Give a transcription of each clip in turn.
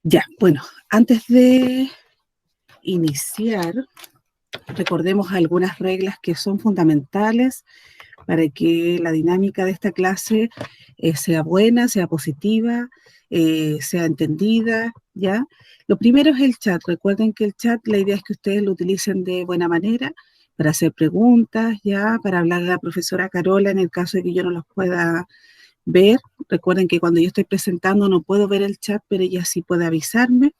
Ya, bueno, antes de iniciar, recordemos algunas reglas que son fundamentales para que la dinámica de esta clase sea buena, sea positiva, sea entendida, ¿ya? Lo primero es el chat. Recuerden que el chat, la idea es que ustedes lo utilicen de buena manera para hacer preguntas, ¿ya? Para hablar a la profesora Carola en el caso de que yo no los pueda ver. Recuerden que cuando yo estoy presentando no puedo ver el chat, pero ella sí puede avisarme.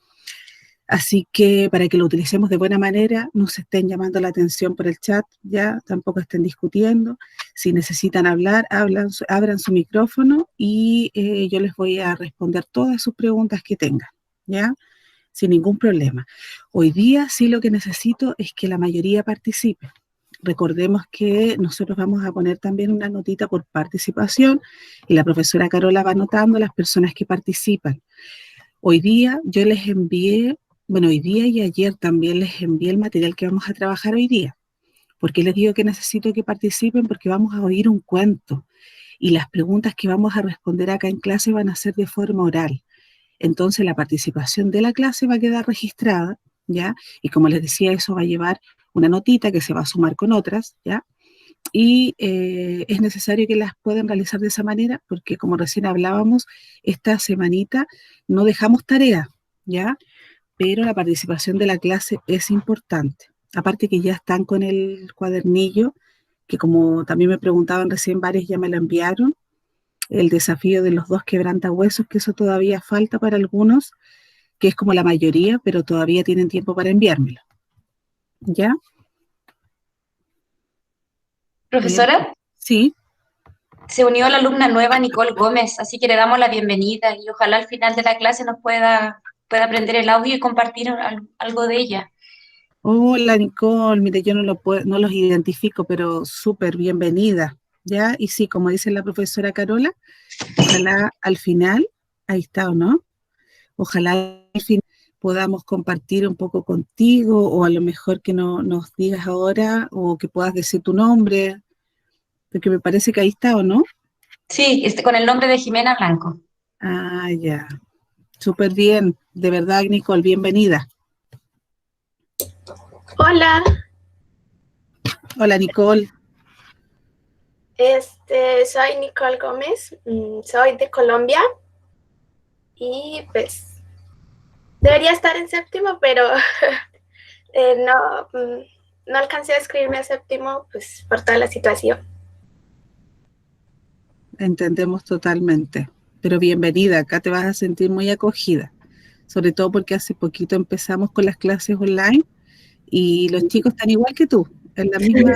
Así que para que lo utilicemos de buena manera, no se estén llamando la atención por el chat, ya tampoco estén discutiendo. Si necesitan hablar, abran su micrófono y yo les voy a responder todas sus preguntas que tengan, ya, sin ningún problema. Hoy día sí lo que necesito es que la mayoría participe. Recordemos que nosotros vamos a poner también una notita por participación y la profesora Carola va anotando las personas que participan. Hoy día yo les envié, bueno, hoy día y ayer también les envié el material que vamos a trabajar hoy día. ¿Por qué les digo que necesito que participen? Porque vamos a oír un cuento y las preguntas que vamos a responder acá en clase van a ser de forma oral. Entonces la participación de la clase va a quedar registrada, ¿ya? Y como les decía, eso va a llevar una notita que se va a sumar con otras, ¿ya? Y es necesario que las puedan realizar de esa manera porque como recién hablábamos, esta semanita no dejamos tarea, ¿ya? Pero la participación de la clase es importante. Aparte que ya están con el cuadernillo, que como también me preguntaban recién varios ya me lo enviaron, el desafío de los 2 quebrantahuesos, que eso todavía falta para algunos, que es como la mayoría, pero todavía tienen tiempo para enviármelo, ¿ya? Bien. Profesora, Sí. se unió la alumna nueva Nicole Gómez, así que le damos la bienvenida y ojalá al final de la clase nos pueda prender el audio y compartir algo de ella. Hola Nicole, mire, yo no los identifico, pero súper bienvenida, ¿ya? Y sí, como dice la profesora Carola, ojalá al final, ahí está, ¿o no? Ojalá al final podamos compartir un poco contigo o a lo mejor que no nos digas ahora o que puedas decir tu nombre, porque me parece que ahí está, ¿o no? Sí, con el nombre de Jimena Blanco. Ah, ya, súper bien, de verdad Nicole, bienvenida. Hola, Hola Nicole. soy Nicole Gómez, soy de Colombia y pues debería estar en séptimo, pero no, no alcancé a escribirme a séptimo pues por toda la situación. Entendemos totalmente, pero bienvenida, acá te vas a sentir muy acogida, sobre todo porque hace poquito empezamos con las clases online y los chicos están igual que tú, en la misma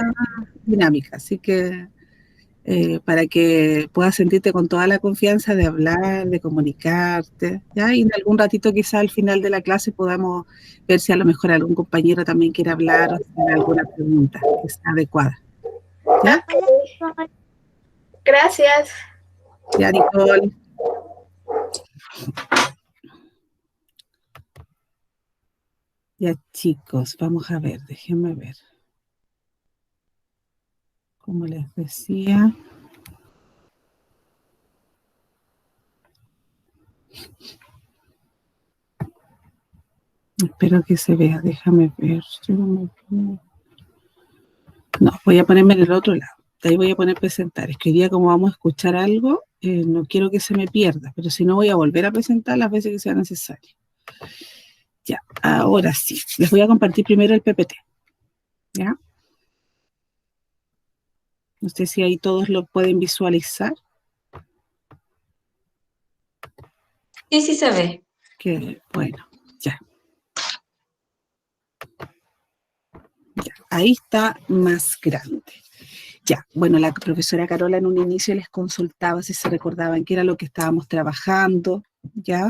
dinámica, así que para que puedas sentirte con toda la confianza de hablar, de comunicarte, ¿ya? Y en algún ratito quizá al final de la clase podamos ver si a lo mejor algún compañero también quiere hablar o hacer alguna pregunta que sea adecuada, ¿ya? Gracias. Ya, Nicole. Ya, chicos, vamos a ver, déjenme ver. Como les decía, espero que se vea, déjame ver. No, voy a ponerme en el otro lado. De ahí voy a poner presentar. Es que hoy día como vamos a escuchar algo, no quiero que se me pierda, pero si no voy a volver a presentar las veces que sea necesario. Ya, ahora sí. Les voy a compartir primero el PPT. ¿Ya? No sé si ahí todos lo pueden visualizar. Sí, sí se ve. Que bueno, ya. Ya, ahí está más grande. Ya, bueno, la profesora Carola en un inicio les consultaba si se recordaban qué era lo que estábamos trabajando, ya,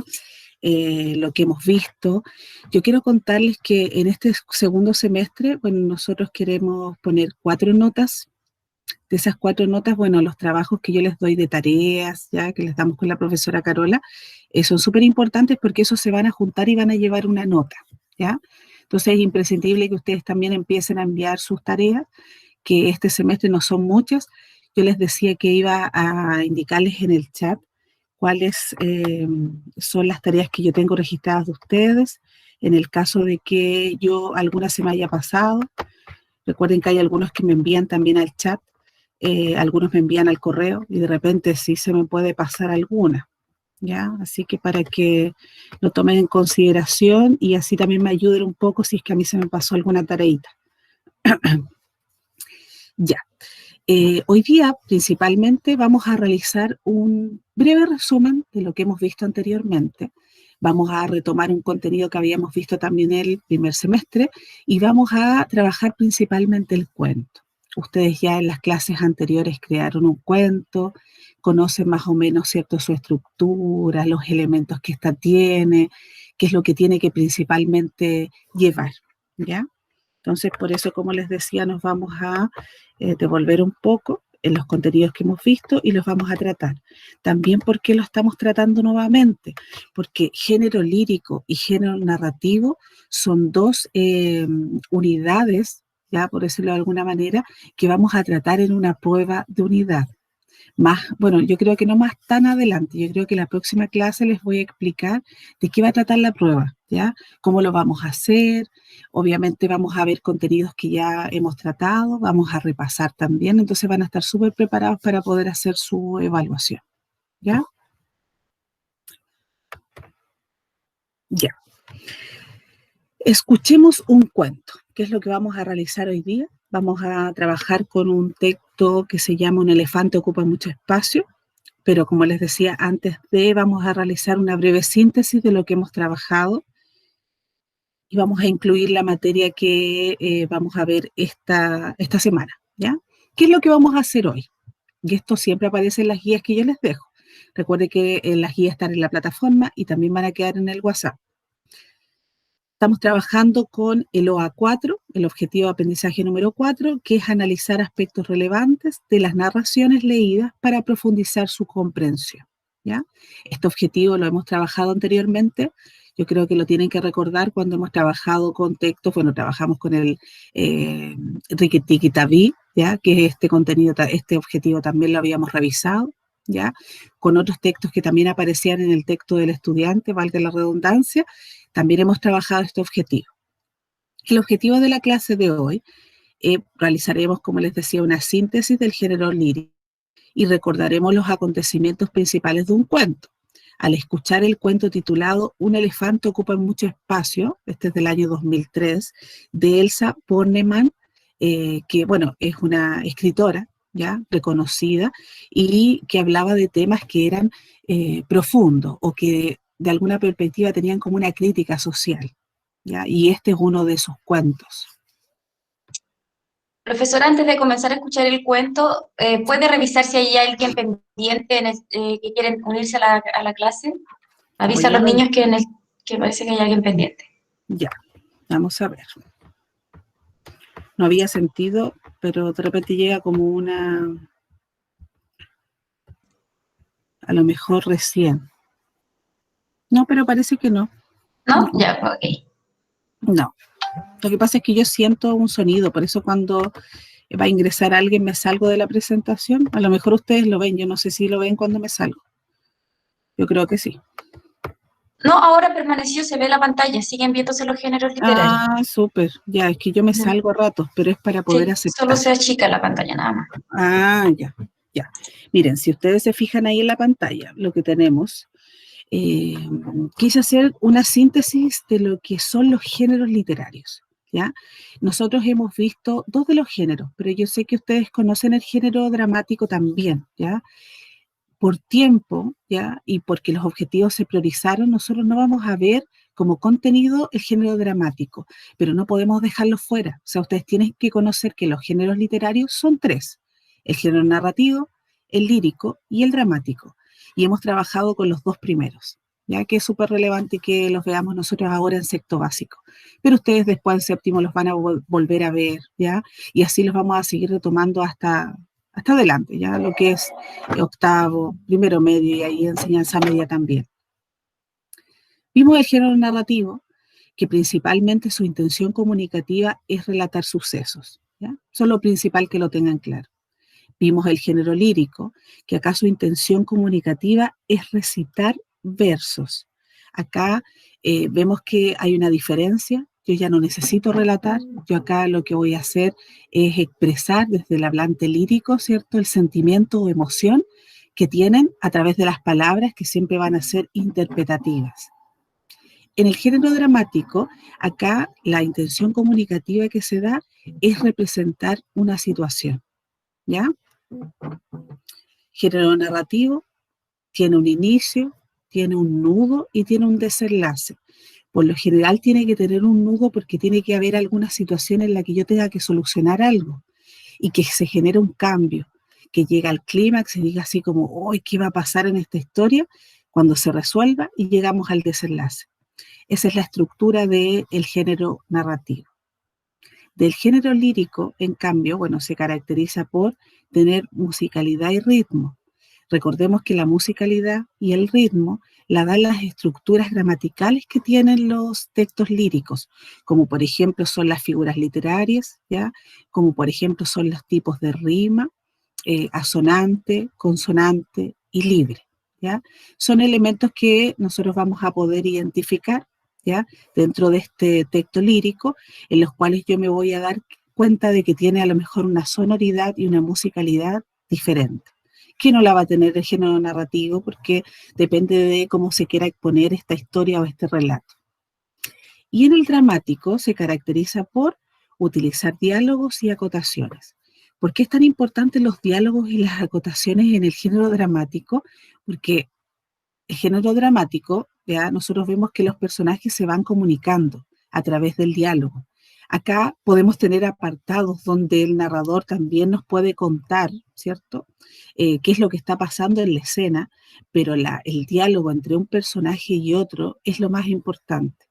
lo que hemos visto. Yo quiero contarles que en este segundo semestre, bueno, nosotros queremos poner 4 notas. De esas 4 notas, bueno, los trabajos que yo les doy de tareas, ya, que les damos con la profesora Carola, son súper importantes porque esos se van a juntar y van a llevar una nota, ya. Entonces es imprescindible que ustedes también empiecen a enviar sus tareas, que este semestre no son muchas. Yo les decía que iba a indicarles en el chat cuáles son las tareas que yo tengo registradas de ustedes. En el caso de que alguna se me haya pasado, recuerden que hay algunos que me envían también al chat, algunos me envían al correo y de repente sí se me puede pasar alguna, ¿ya? Así que para que lo tomen en consideración y así también me ayuden un poco si es que a mí se me pasó alguna tareita. Ya. Hoy día, principalmente, vamos a realizar un breve resumen de lo que hemos visto anteriormente. Vamos a retomar un contenido que habíamos visto también el primer semestre y vamos a trabajar principalmente el cuento. Ustedes ya en las clases anteriores crearon un cuento, conocen más o menos, ¿cierto?, su estructura, los elementos que ésta tiene, qué es lo que tiene que principalmente llevar, ¿ya? Entonces, por eso, como les decía, nos vamos a devolver un poco en los contenidos que hemos visto y los vamos a tratar. También, ¿por qué lo estamos tratando nuevamente? Porque género lírico y género narrativo son dos unidades, ya por decirlo de alguna manera, que vamos a tratar en una prueba de unidad. Bueno, yo creo que no más tan adelante, yo creo que la próxima clase les voy a explicar de qué va a tratar la prueba, ¿ya? Cómo lo vamos a hacer, obviamente vamos a ver contenidos que ya hemos tratado, vamos a repasar también, entonces van a estar súper preparados para poder hacer su evaluación, ¿ya? Ya. Escuchemos un cuento, ¿qué es lo que vamos a realizar hoy día? Vamos a trabajar con un texto que se llama Un elefante ocupa mucho espacio, pero como les decía antes vamos a realizar una breve síntesis de lo que hemos trabajado y vamos a incluir la materia que vamos a ver esta semana, ¿ya? ¿Qué es lo que vamos a hacer hoy? Y esto siempre aparece en las guías que yo les dejo. Recuerde que las guías están en la plataforma y también van a quedar en el WhatsApp. Estamos trabajando con el OA4, el objetivo de aprendizaje número 4, que es analizar aspectos relevantes de las narraciones leídas para profundizar su comprensión, ¿ya? Este objetivo lo hemos trabajado anteriormente, yo creo que lo tienen que recordar cuando hemos trabajado con textos, bueno, trabajamos con el Rikki-Tikki-Tavi, ¿ya? Que este contenido, este objetivo también lo habíamos revisado, ¿ya? Con otros textos que también aparecían en el texto del estudiante, valga la redundancia, también hemos trabajado este objetivo. El objetivo de la clase de hoy, realizaremos, como les decía, una síntesis del género lírico y recordaremos los acontecimientos principales de un cuento. Al escuchar el cuento titulado Un elefante ocupa mucho espacio, este es del año 2003, de Elsa Bornemann, que, bueno, es una escritora, ya reconocida, y que hablaba de temas que eran profundos o que de alguna perspectiva tenían como una crítica social, ¿ya? Y este es uno de sus cuentos. Profesora, antes de comenzar a escuchar el cuento, ¿puede revisar si hay alguien pendiente que quieren unirse a la clase? Avisa a los niños que parece que hay alguien pendiente. Ya, vamos a ver. No había sentido, pero de repente llega como a lo mejor recién. No, pero parece que no. ¿No? Ya, ok. No. Lo que pasa es que yo siento un sonido, por eso cuando va a ingresar alguien me salgo de la presentación. A lo mejor ustedes lo ven, yo no sé si lo ven cuando me salgo. Yo creo que sí. No, ahora permaneció, se ve la pantalla, siguen viéndose los géneros literarios. Ah, súper. Ya, es que yo me salgo a ratos, pero es para poder aceptar. Solo se achica la pantalla, nada más. Ah, ya, ya. Miren, si ustedes se fijan ahí en la pantalla, lo que tenemos, quise hacer una síntesis de lo que son los géneros literarios, ¿ya? Nosotros hemos visto dos de los géneros, pero yo sé que ustedes conocen el género dramático también, ¿ya? Por tiempo, ¿ya? Y porque los objetivos se priorizaron, nosotros no vamos a ver como contenido el género dramático, pero no podemos dejarlo fuera. O sea, ustedes tienen que conocer que los géneros literarios son tres: el género narrativo, el lírico y el dramático. Y hemos trabajado con los dos primeros, ya que es súper relevante que los veamos nosotros ahora en sexto básico. Pero ustedes después en séptimo los van a volver a ver, ¿ya? Y así los vamos a seguir retomando hasta adelante, ya lo que es octavo, primero medio y ahí enseñanza media también. Vimos el género narrativo, que principalmente su intención comunicativa es relatar sucesos, ¿ya? Eso es lo principal, que lo tengan claro. Vimos el género lírico, que acá su intención comunicativa es recitar versos. Acá vemos que hay una diferencia. Yo ya no necesito relatar, yo acá lo que voy a hacer es expresar desde el hablante lírico, ¿cierto?, el sentimiento o emoción que tienen a través de las palabras que siempre van a ser interpretativas. En el género dramático, acá la intención comunicativa que se da es representar una situación, ¿ya? Género narrativo tiene un inicio, tiene un nudo y tiene un desenlace. Por lo general tiene que tener un nudo porque tiene que haber alguna situación en la que yo tenga que solucionar algo y que se genere un cambio, que llegue al clímax y diga así como, hoy, ¿qué va a pasar en esta historia? Cuando se resuelva y llegamos al desenlace. Esa es la estructura del género narrativo. Del género lírico, en cambio, bueno, se caracteriza por tener musicalidad y ritmo. Recordemos que la musicalidad y el ritmo la dan las estructuras gramaticales que tienen los textos líricos, como por ejemplo son las figuras literarias, ¿ya? Como por ejemplo son los tipos de rima, asonante, consonante y libre, ¿ya? Son elementos que nosotros vamos a poder identificar, ¿ya?, dentro de este texto lírico, en los cuales yo me voy a dar cuenta de que tiene a lo mejor una sonoridad y una musicalidad diferente, que no la va a tener el género narrativo porque depende de cómo se quiera exponer esta historia o este relato. Y en el dramático se caracteriza por utilizar diálogos y acotaciones. ¿Por qué es tan importante los diálogos y las acotaciones en el género dramático? Porque el género dramático, ¿ya?, nosotros vemos que los personajes se van comunicando a través del diálogo. Acá podemos tener apartados donde el narrador también nos puede contar, ¿cierto?, qué es lo que está pasando en la escena, pero el diálogo entre un personaje y otro es lo más importante.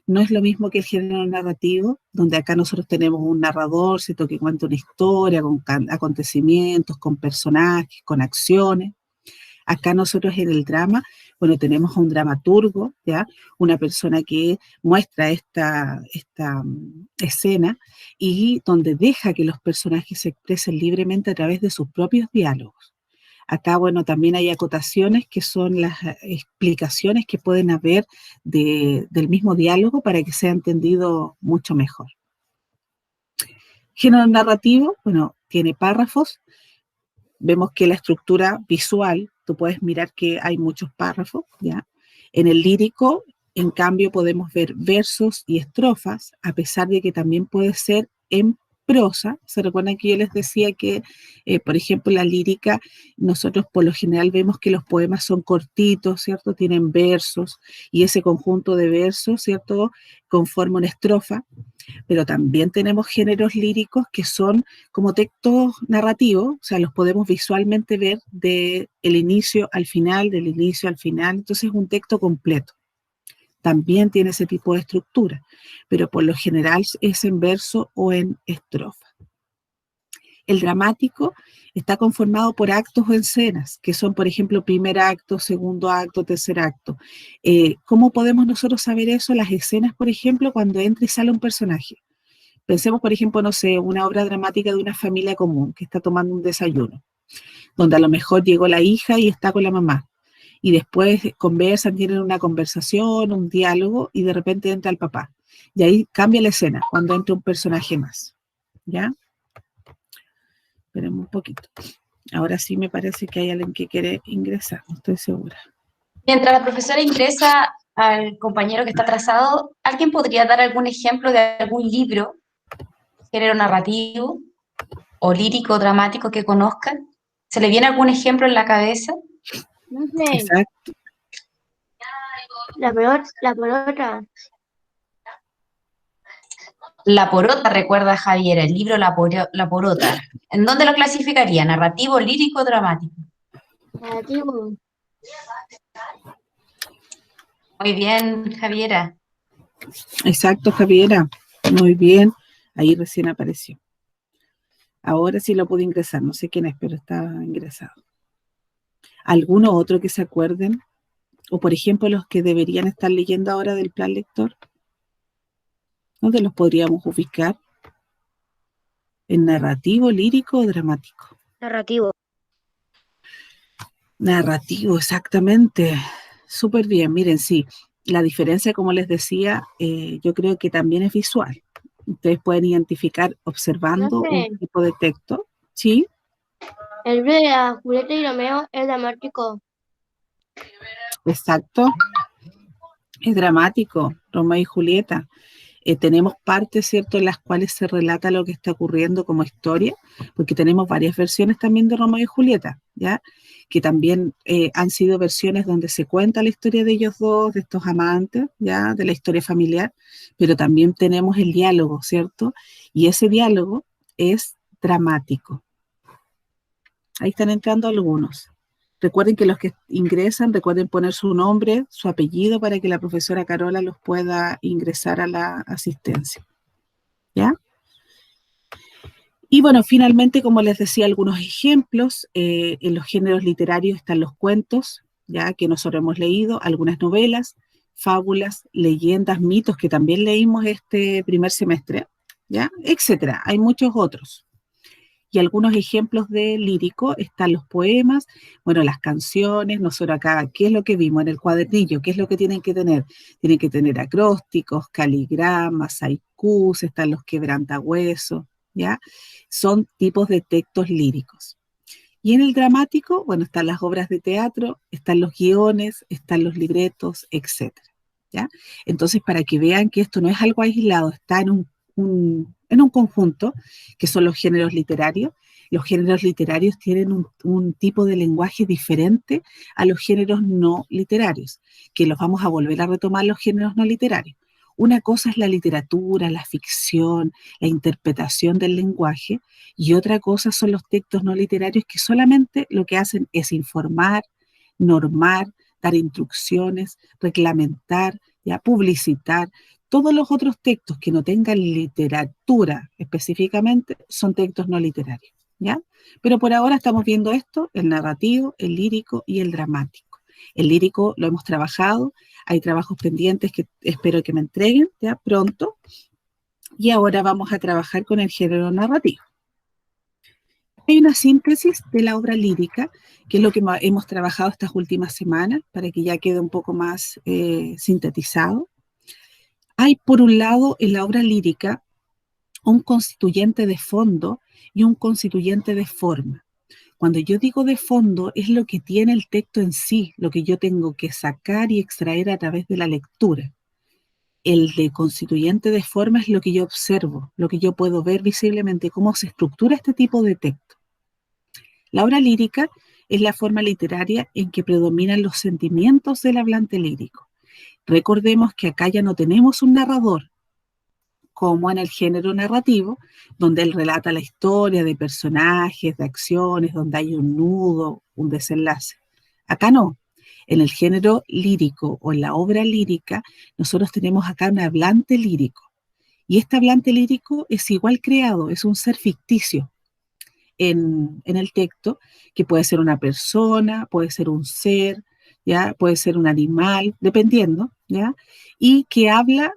No es lo mismo que el género narrativo, donde acá nosotros tenemos un narrador, ¿cierto?, que cuenta una historia con acontecimientos, con personajes, con acciones. Acá nosotros en el drama, bueno, tenemos a un dramaturgo, ¿ya?, una persona que muestra esta escena y donde deja que los personajes se expresen libremente a través de sus propios diálogos. Acá, bueno, también hay acotaciones que son las explicaciones que pueden haber del mismo diálogo para que sea entendido mucho mejor. Género narrativo, bueno, tiene párrafos. Vemos que la estructura visual, tú puedes mirar que hay muchos párrafos, ¿ya? En el lírico, en cambio, podemos ver versos y estrofas, a pesar de que también puede ser en prosa. Se recuerdan que yo les decía que, por ejemplo, la lírica, nosotros por lo general vemos que los poemas son cortitos, ¿cierto? Tienen versos, y ese conjunto de versos, ¿cierto?, conforma una estrofa. Pero también tenemos géneros líricos que son como textos narrativos, o sea, los podemos visualmente ver del inicio al final, del inicio al final, entonces es un texto completo. También tiene ese tipo de estructura, pero por lo general es en verso o en estrofa. El dramático está conformado por actos o escenas, que son, por ejemplo, primer acto, segundo acto, tercer acto. ¿Cómo podemos nosotros saber eso? Las escenas, por ejemplo, cuando entra y sale un personaje. Pensemos, por ejemplo, no sé, una obra dramática de una familia común que está tomando un desayuno, donde a lo mejor llegó la hija y está con la mamá. Y después conversan, tienen una conversación, un diálogo, y de repente entra el papá. Y ahí cambia la escena, cuando entra un personaje más. ¿Ya? Esperemos un poquito. Ahora sí me parece que hay alguien que quiere ingresar, no estoy segura. Mientras la profesora ingresa al compañero que está atrasado, ¿alguien podría dar algún ejemplo de algún libro, género narrativo o lírico, dramático que conozcan? ¿Se le viene algún ejemplo en la cabeza? No sé, Exacto. la pelota. La Porota, recuerda Javier, el libro La Porota. ¿En dónde lo clasificaría? ¿Narrativo, lírico, dramático? Negativo. Muy bien, Javiera. Exacto, Javiera. Muy bien. Ahí recién apareció. Ahora sí lo pude ingresar. No sé quién es, pero está ingresado. ¿Alguno otro que se acuerden? O, por ejemplo, los que deberían estar leyendo ahora del plan lector. ¿Dónde los podríamos ubicar? ¿En narrativo, lírico o dramático? Narrativo. Narrativo, exactamente. Súper bien, miren, sí. La diferencia, como les decía, yo creo que también es visual. Ustedes pueden identificar observando un Profe, tipo de texto, ¿sí? el libro de la Julieta y Romeo es dramático. Exacto. Es dramático, Romeo y Julieta. Tenemos partes, ¿cierto?, en las cuales se relata lo que está ocurriendo como historia, porque tenemos varias versiones también de Romeo y Julieta, ¿ya? Que también han sido versiones donde se cuenta la historia de ellos dos, de estos amantes, ¿ya? De la historia familiar, pero también tenemos el diálogo, ¿cierto? Y ese diálogo es dramático. Ahí están entrando algunos. Recuerden que los que ingresan, recuerden poner su nombre, su apellido para que la profesora Carola los pueda ingresar a la asistencia. ¿Ya? Y bueno, finalmente, como les decía, algunos ejemplos. En los géneros literarios están los cuentos, ya que nosotros hemos leído, algunas novelas, fábulas, leyendas, mitos, que también leímos este primer semestre, ¿ya? Etcétera. Hay muchos otros. Y algunos ejemplos de lírico están los poemas, bueno, las canciones. Nosotros acá, ¿qué es lo que vimos en el cuadernillo? ¿Qué es lo que tienen que tener? Tienen que tener acrósticos, caligramas, haikus, están los quebrantahuesos, ¿ya? Son tipos de textos líricos. Y en el dramático, bueno, están las obras de teatro, están los guiones, están los libretos, etcétera, ¿ya? Entonces, para que vean que esto no es algo aislado, está en un conjunto, que son los géneros literarios. Los géneros literarios tienen un tipo de lenguaje diferente a los géneros no literarios, que los vamos a volver a retomar los géneros no literarios. Una cosa es la literatura, la ficción, la interpretación del lenguaje, y otra cosa son los textos no literarios que solamente lo que hacen es informar, normar, dar instrucciones, reglamentar, ya, publicitar. Todos los otros textos que no tengan literatura específicamente son textos no literarios, ¿ya? Pero por ahora estamos viendo esto, el narrativo, el lírico y el dramático. El lírico lo hemos trabajado, hay trabajos pendientes que espero que me entreguen ya pronto, y ahora vamos a trabajar con el género narrativo. Hay una síntesis de la obra lírica, que es lo que hemos trabajado estas últimas semanas, para que ya quede un poco más sintetizado. Hay, por un lado, en la obra lírica, un constituyente de fondo y un constituyente de forma. Cuando yo digo de fondo, es lo que tiene el texto en sí, lo que yo tengo que sacar y extraer a través de la lectura. El de constituyente de forma es lo que yo observo, lo que yo puedo ver visiblemente, cómo se estructura este tipo de texto. La obra lírica es la forma literaria en que predominan los sentimientos del hablante lírico. Recordemos que acá ya no tenemos un narrador, como en el género narrativo, donde él relata la historia de personajes, de acciones, donde hay un nudo, un desenlace. Acá no. En el género lírico o en la obra lírica, nosotros tenemos acá un hablante lírico. Y este hablante lírico es igual creado, es un ser ficticio en el texto, que puede ser una persona, puede ser un ser, ¿ya? Puede ser un animal, dependiendo, ¿ya? Y que habla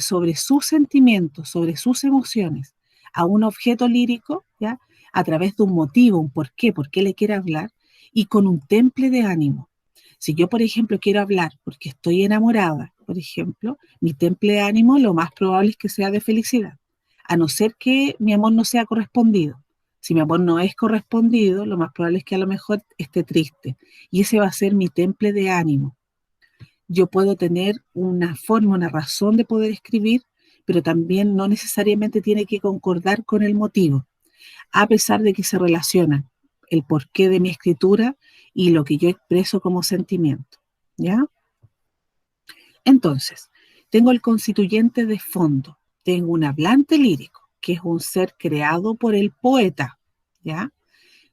sobre sus sentimientos, sobre sus emociones, a un objeto lírico, ¿ya? A través de un motivo, un por qué le quiere hablar, y con un temple de ánimo. Si yo, por ejemplo, quiero hablar porque estoy enamorada, por ejemplo, mi temple de ánimo lo más probable es que sea de felicidad, a no ser que mi amor no sea correspondido. Si mi amor no es correspondido, lo más probable es que a lo mejor esté triste. Y ese va a ser mi temple de ánimo. Yo puedo tener una forma, una razón de poder escribir, pero también no necesariamente tiene que concordar con el motivo, a pesar de que se relacionan el porqué de mi escritura y lo que yo expreso como sentimiento, ¿ya? Entonces, tengo el constituyente de fondo, tengo un hablante lírico, que es un ser creado por el poeta, ¿ya?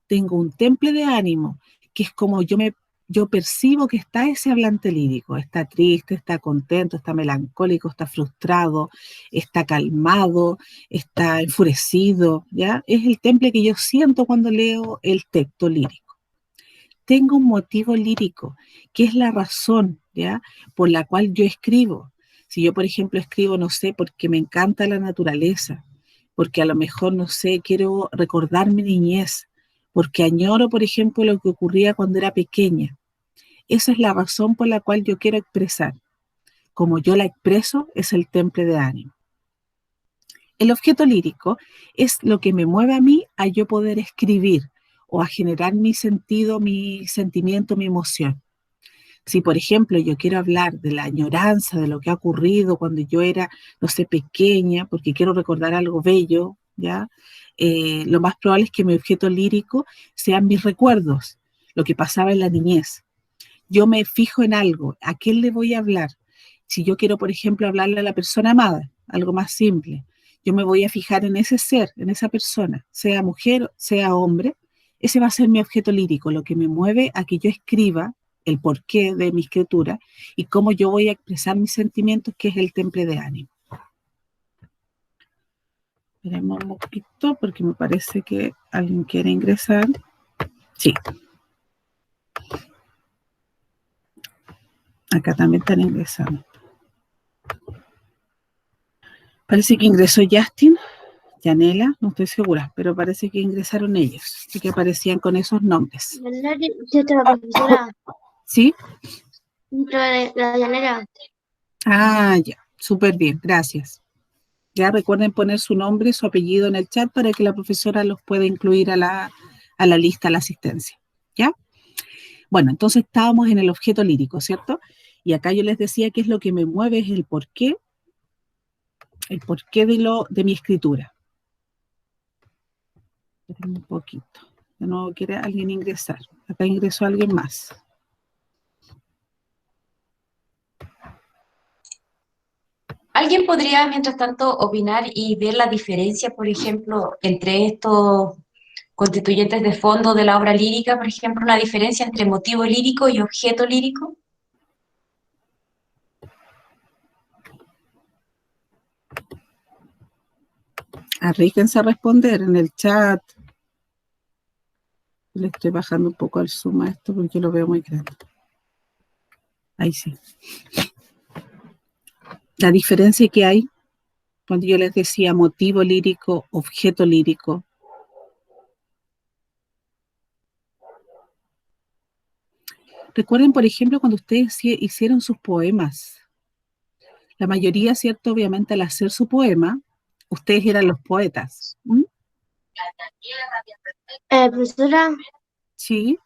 Tengo un temple de ánimo, que es como yo percibo que está ese hablante lírico, está triste, está contento, está melancólico, está frustrado, está calmado, está enfurecido, ¿ya? Es el temple que yo siento cuando leo el texto lírico. Tengo un motivo lírico, que es la razón, ¿ya? Por la cual yo escribo. Si yo, por ejemplo, escribo, no sé, porque me encanta la naturaleza, porque a lo mejor, no sé, quiero recordar mi niñez, porque añoro, por ejemplo, lo que ocurría cuando era pequeña. Esa es la razón por la cual yo quiero expresar. Como yo la expreso, es el temple de ánimo. El objeto lírico es lo que me mueve a mí a yo poder escribir o a generar mi sentido, mi sentimiento, mi emoción. Si, por ejemplo, yo quiero hablar de la añoranza, de lo que ha ocurrido cuando yo era, no sé, pequeña, porque quiero recordar algo bello, ¿ya? Lo más probable es que mi objeto lírico sean mis recuerdos, lo que pasaba en la niñez. Yo me fijo en algo, ¿a quién le voy a hablar? Si yo quiero, por ejemplo, hablarle a la persona amada, algo más simple, yo me voy a fijar en ese ser, en esa persona, sea mujer, sea hombre, ese va a ser mi objeto lírico, lo que me mueve a que yo escriba el porqué de mi escritura y cómo yo voy a expresar mis sentimientos, que es el temple de ánimo. Miremos un poquito porque me parece que alguien quiere ingresar. Sí. Acá también están ingresando. Parece que ingresó Justin, Yanela, no estoy segura, pero parece que ingresaron ellos, y que aparecían con esos nombres. Yo tengo la profesora. ¿Sí? La llanera. Ah, ya, súper bien, gracias. Ya recuerden poner su nombre, su apellido en el chat para que la profesora los pueda incluir a la lista, a la asistencia. ¿Ya? Bueno, entonces estábamos en el objeto lírico, ¿cierto? Y acá yo les decía que es lo que me mueve, es el porqué de mi escritura. Esperen un poquito. De nuevo quiere alguien ingresar. Acá ingresó alguien más. ¿Alguien podría, mientras tanto, opinar y ver la diferencia, por ejemplo, entre estos constituyentes de fondo de la obra lírica, por ejemplo, una diferencia entre motivo lírico y objeto lírico? Arríjense a responder en el chat. Le estoy bajando un poco al zoom a esto porque lo veo muy grande. Ahí sí. La diferencia que hay cuando yo les decía motivo lírico, objeto lírico. Recuerden, por ejemplo, cuando ustedes hicieron sus poemas. La mayoría, ¿cierto? Obviamente, al hacer su poema, ustedes eran los poetas. ¿Mm? Profesora, Sí,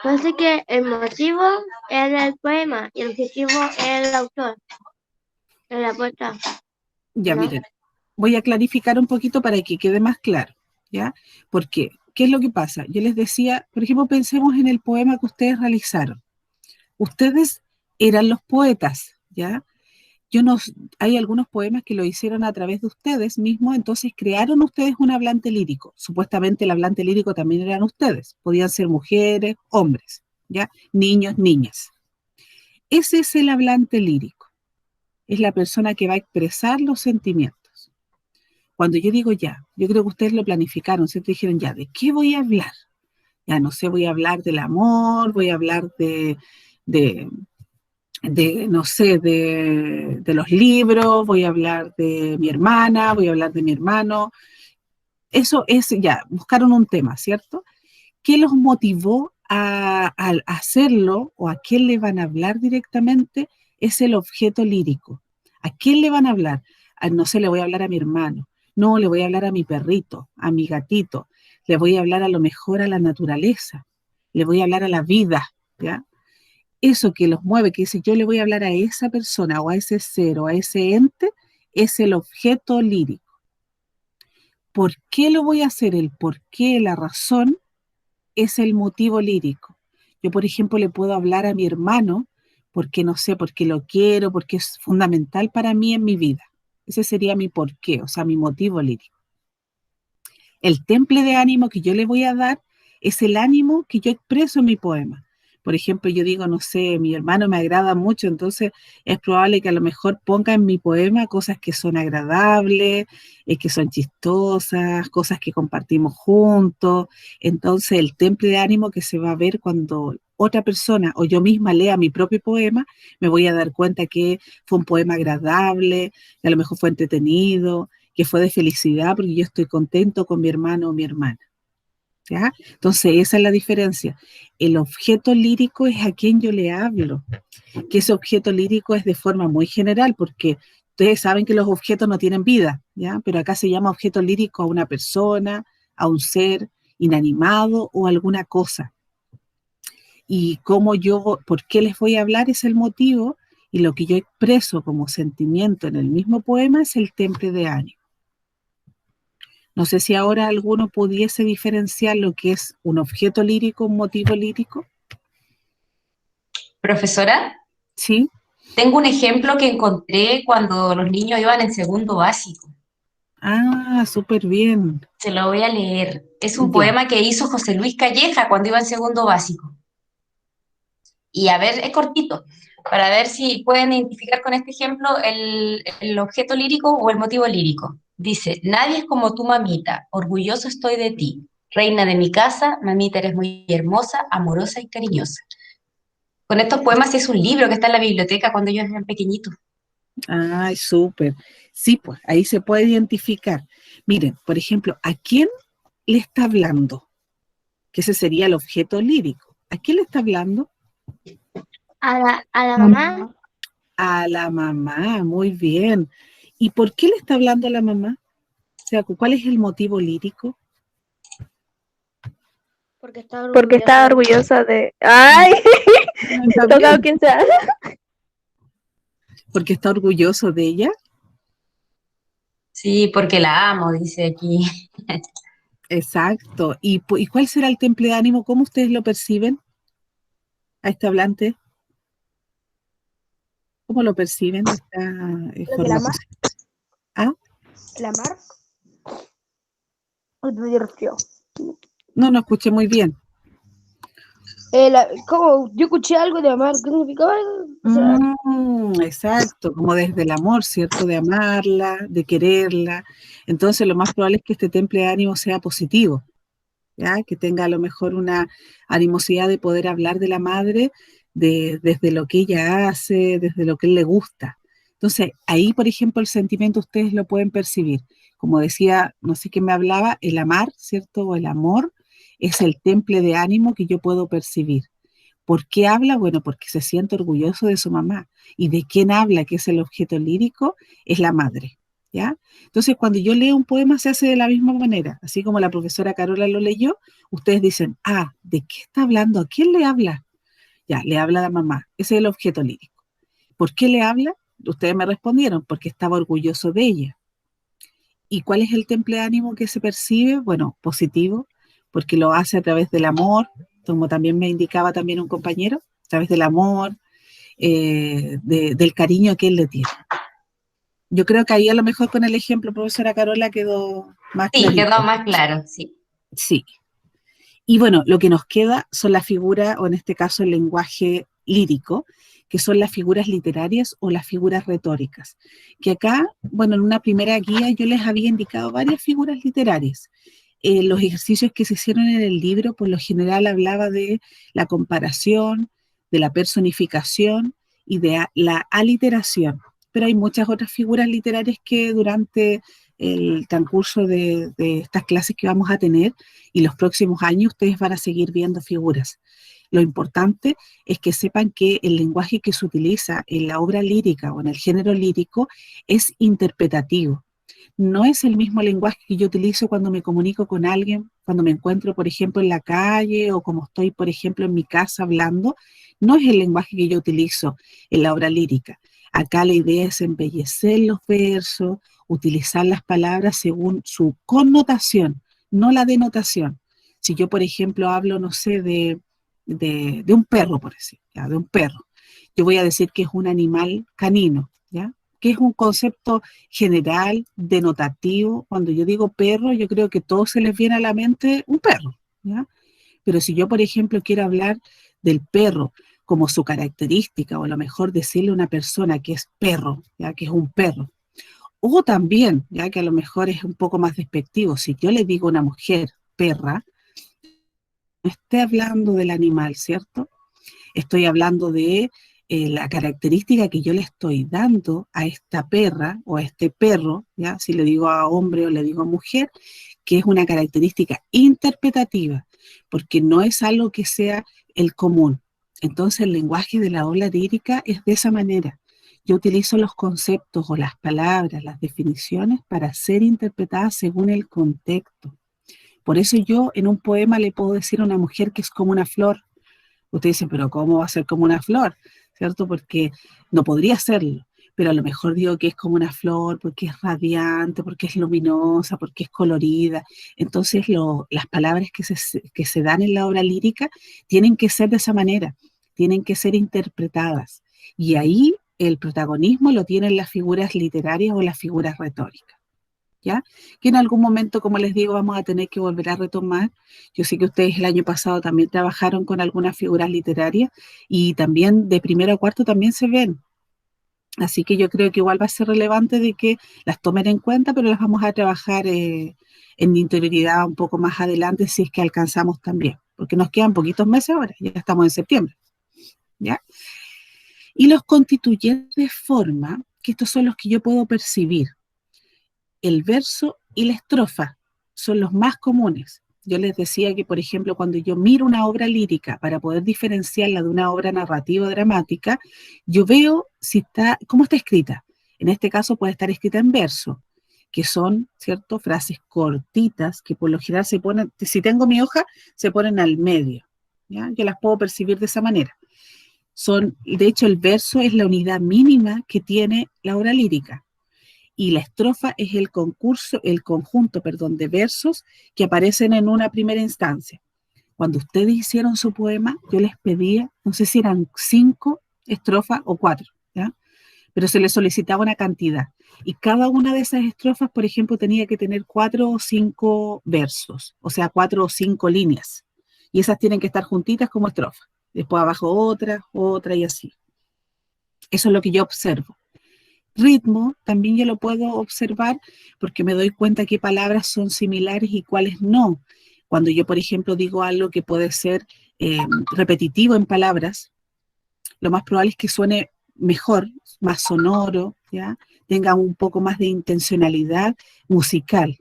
parece que el motivo era el poema y el objetivo era el autor, era la poeta, ya ¿no? miren. Voy a clarificar un poquito para que quede más claro, ¿ya? ¿Por qué? ¿Qué es lo que pasa? Yo les decía, por ejemplo, pensemos en el poema que ustedes realizaron. Ustedes eran los poetas, ¿ya? Hay algunos poemas que lo hicieron a través de ustedes mismos, entonces crearon ustedes un hablante lírico. Supuestamente el hablante lírico también eran ustedes. Podían ser mujeres, hombres, ¿ya? Niños, niñas. Ese es el hablante lírico. Es la persona que va a expresar los sentimientos. Cuando yo digo ya, yo creo que ustedes lo planificaron, ¿cierto? Dijeron ya, ¿de qué voy a hablar? Ya no sé, voy a hablar del amor, voy a hablar de no sé, de los libros, voy a hablar de mi hermana, voy a hablar de mi hermano. Eso es, ya, buscaron un tema, ¿cierto? ¿Qué los motivó a hacerlo o a quién le van a hablar directamente? Es el objeto lírico. ¿A quién le van a hablar? No sé, le voy a hablar a mi hermano. No, le voy a hablar a mi perrito, a mi gatito. Le voy a hablar a lo mejor a la naturaleza. Le voy a hablar a la vida, ¿ya? Eso que los mueve, que dice yo le voy a hablar a esa persona o a ese ser o a ese ente, es el objeto lírico. ¿Por qué lo voy a hacer? El por qué, la razón, es el motivo lírico. Yo, por ejemplo, le puedo hablar a mi hermano porque no sé, porque lo quiero, porque es fundamental para mí en mi vida. Ese sería mi por qué, o sea, mi motivo lírico. El temple de ánimo que yo le voy a dar es el ánimo que yo expreso en mi poema. Por ejemplo, yo digo, no sé, mi hermano me agrada mucho, entonces es probable que a lo mejor ponga en mi poema cosas que son agradables, que son chistosas, cosas que compartimos juntos. Entonces, el temple de ánimo que se va a ver cuando otra persona o yo misma lea mi propio poema, me voy a dar cuenta que fue un poema agradable, que a lo mejor fue entretenido, que fue de felicidad porque yo estoy contento con mi hermano o mi hermana. ¿ya? Entonces, esa es la diferencia. El objeto lírico es a quien yo le hablo, que ese objeto lírico es de forma muy general, porque ustedes saben que los objetos no tienen vida, ¿ya? Pero acá se llama objeto lírico a una persona, a un ser inanimado o alguna cosa. Y por qué les voy a hablar es el motivo, y lo que yo expreso como sentimiento en el mismo poema es el temple de ánimo. No sé si ahora alguno pudiese diferenciar lo que es un objeto lírico, un motivo lírico. Profesora, ¿Sí? tengo un ejemplo que encontré cuando los niños iban en segundo básico. Ah, súper bien. Se lo voy a leer. Es un Ya. poema que hizo José Luis Calleja cuando iba en segundo básico. Y a ver, es cortito, para ver si pueden identificar con este ejemplo el objeto lírico o el motivo lírico. Dice, nadie es como tú, mamita, orgulloso estoy de ti. Reina de mi casa, mamita, eres muy hermosa, amorosa y cariñosa. Con estos poemas es un libro que está en la biblioteca cuando ellos eran pequeñitos. Ay, súper. Sí, pues ahí se puede identificar. Miren, por ejemplo, ¿a quién le está hablando? Que ese sería el objeto lírico. ¿A quién le está hablando? A la mamá, A la mamá, muy bien. ¿Y por qué le está hablando a la mamá? O sea, ¿cuál es el motivo lírico? porque está Porque estaba orgullosa de... ¡Ay! Ah, está Tocado bien. quien sea. Porque está orgulloso de ella. Sí, porque la amo, dice aquí. Exacto. ¿Y cuál será el temple de ánimo? ¿Cómo ustedes lo perciben a este hablante? ¿Cómo lo perciben de esta ¿Lo de forma la mar? positiva? ¿Ah? ¿La mar? ¿O te divirtió? No escuché muy bien. ¿Cómo? Yo escuché algo de amar. ¿Qué significaba? O sea, Exacto, como desde el amor, ¿cierto? De amarla, de quererla. Entonces lo más probable es que este temple de ánimo sea positivo, ¿ya? Que tenga a lo mejor una animosidad de poder hablar de la madre desde lo que ella hace, desde lo que le gusta. Entonces, ahí, por ejemplo, el sentimiento ustedes lo pueden percibir. Como decía, no sé quién me hablaba, el amar, ¿cierto? O el amor es el temple de ánimo que yo puedo percibir. ¿Por qué habla? Bueno, porque se siente orgulloso de su mamá. ¿Y de quién habla, que es el objeto lírico? Es la madre, ¿ya? Entonces, cuando yo leo un poema se hace de la misma manera. Así como la profesora Carola lo leyó, ustedes dicen, ah, ¿de qué está hablando? ¿A quién le habla? Ya, le habla a la mamá. Ese es el objeto lírico. ¿Por qué le habla? Ustedes me respondieron, porque estaba orgulloso de ella. ¿Y cuál es el temple de ánimo que se percibe? Bueno, positivo, porque lo hace a través del amor, como también me indicaba también un compañero, a través del amor, del cariño que él le tiene. Yo creo que ahí a lo mejor con el ejemplo, profesora Carola, quedó más Sí, clarito. quedó más claro, sí. Sí. Y bueno, lo que nos queda son las figuras, o en este caso el lenguaje lírico, que son las figuras literarias o las figuras retóricas. Que acá, bueno, en una primera guía yo les había indicado varias figuras literarias. Los ejercicios que se hicieron en el libro, por lo general hablaba de la comparación, de la personificación y de la aliteración. Pero hay muchas otras figuras literarias que durante el transcurso de estas clases que vamos a tener y los próximos años ustedes van a seguir viendo figuras. Lo importante es que sepan que el lenguaje que se utiliza en la obra lírica o en el género lírico es interpretativo. No es el mismo lenguaje que yo utilizo cuando me comunico con alguien, cuando me encuentro, por ejemplo, en la calle o como estoy, por ejemplo, en mi casa hablando. No es el lenguaje que yo utilizo en la obra lírica. Acá la idea es embellecer los versos, utilizar las palabras según su connotación, no la denotación. Si yo, por ejemplo, hablo, no sé, de un perro, por decir, ¿ya? De un perro, yo voy a decir que es un animal canino, ¿ya? Que es un concepto general, denotativo. Cuando yo digo perro, yo creo que a todos se les viene a la mente un perro, ¿ya? Pero si yo, por ejemplo, quiero hablar del perro como su característica, o a lo mejor decirle a una persona que es perro, ¿ya? Que es un perro, o también, ya que a lo mejor es un poco más despectivo, si yo le digo a una mujer perra, no estoy hablando del animal, ¿cierto? Estoy hablando de la característica que yo le estoy dando a esta perra o a este perro, ¿ya? Si le digo a hombre o le digo a mujer, que es una característica interpretativa, porque no es algo que sea el común. Entonces el lenguaje de la obra lírica es de esa manera. Yo utilizo los conceptos o las palabras, las definiciones para ser interpretadas según el contexto. Por eso yo en un poema le puedo decir a una mujer que es como una flor. Ustedes dicen, pero ¿cómo va a ser como una flor? ¿Cierto? Porque no podría serlo. Pero a lo mejor digo que es como una flor porque es radiante, porque es luminosa, porque es colorida. Entonces las palabras que se dan en la obra lírica tienen que ser de esa manera, tienen que ser interpretadas. Y ahí el protagonismo lo tienen las figuras literarias o las figuras retóricas, ¿ya? Que en algún momento, como les digo, vamos a tener que volver a retomar. Yo sé que ustedes el año pasado también trabajaron con algunas figuras literarias y también de primero a cuarto también se ven. Así que yo creo que igual va a ser relevante de que las tomen en cuenta, pero las vamos a trabajar en interioridad un poco más adelante si es que alcanzamos también, porque nos quedan poquitos meses ahora, ya estamos en septiembre, ¿ya? Y los constituyentes de forma, que estos son los que yo puedo percibir, el verso y la estrofa son los más comunes. Yo les decía que, por ejemplo, cuando yo miro una obra lírica para poder diferenciarla de una obra narrativa o dramática, yo veo cómo está escrita. En este caso puede estar escrita en verso, que son, ¿cierto?, frases cortitas que por lo general se ponen, si tengo mi hoja, se ponen al medio, ¿ya? Yo las puedo percibir de esa manera. De hecho, el verso es la unidad mínima que tiene la obra lírica. Y la estrofa es el conjunto de versos que aparecen en una primera instancia. Cuando ustedes hicieron su poema, yo les pedía, no sé si eran 5 estrofas o 4, ¿ya? Pero se les solicitaba una cantidad. Y cada una de esas estrofas, por ejemplo, tenía que tener 4 o 5 versos, o sea, 4 o 5 líneas. Y esas tienen que estar juntitas como estrofas. Después abajo otra y así. Eso es lo que yo observo. Ritmo también yo lo puedo observar porque me doy cuenta qué palabras son similares y cuáles no. Cuando yo, por ejemplo, digo algo que puede ser repetitivo en palabras, lo más probable es que suene mejor, más sonoro, ¿ya? Tenga un poco más de intencionalidad musical.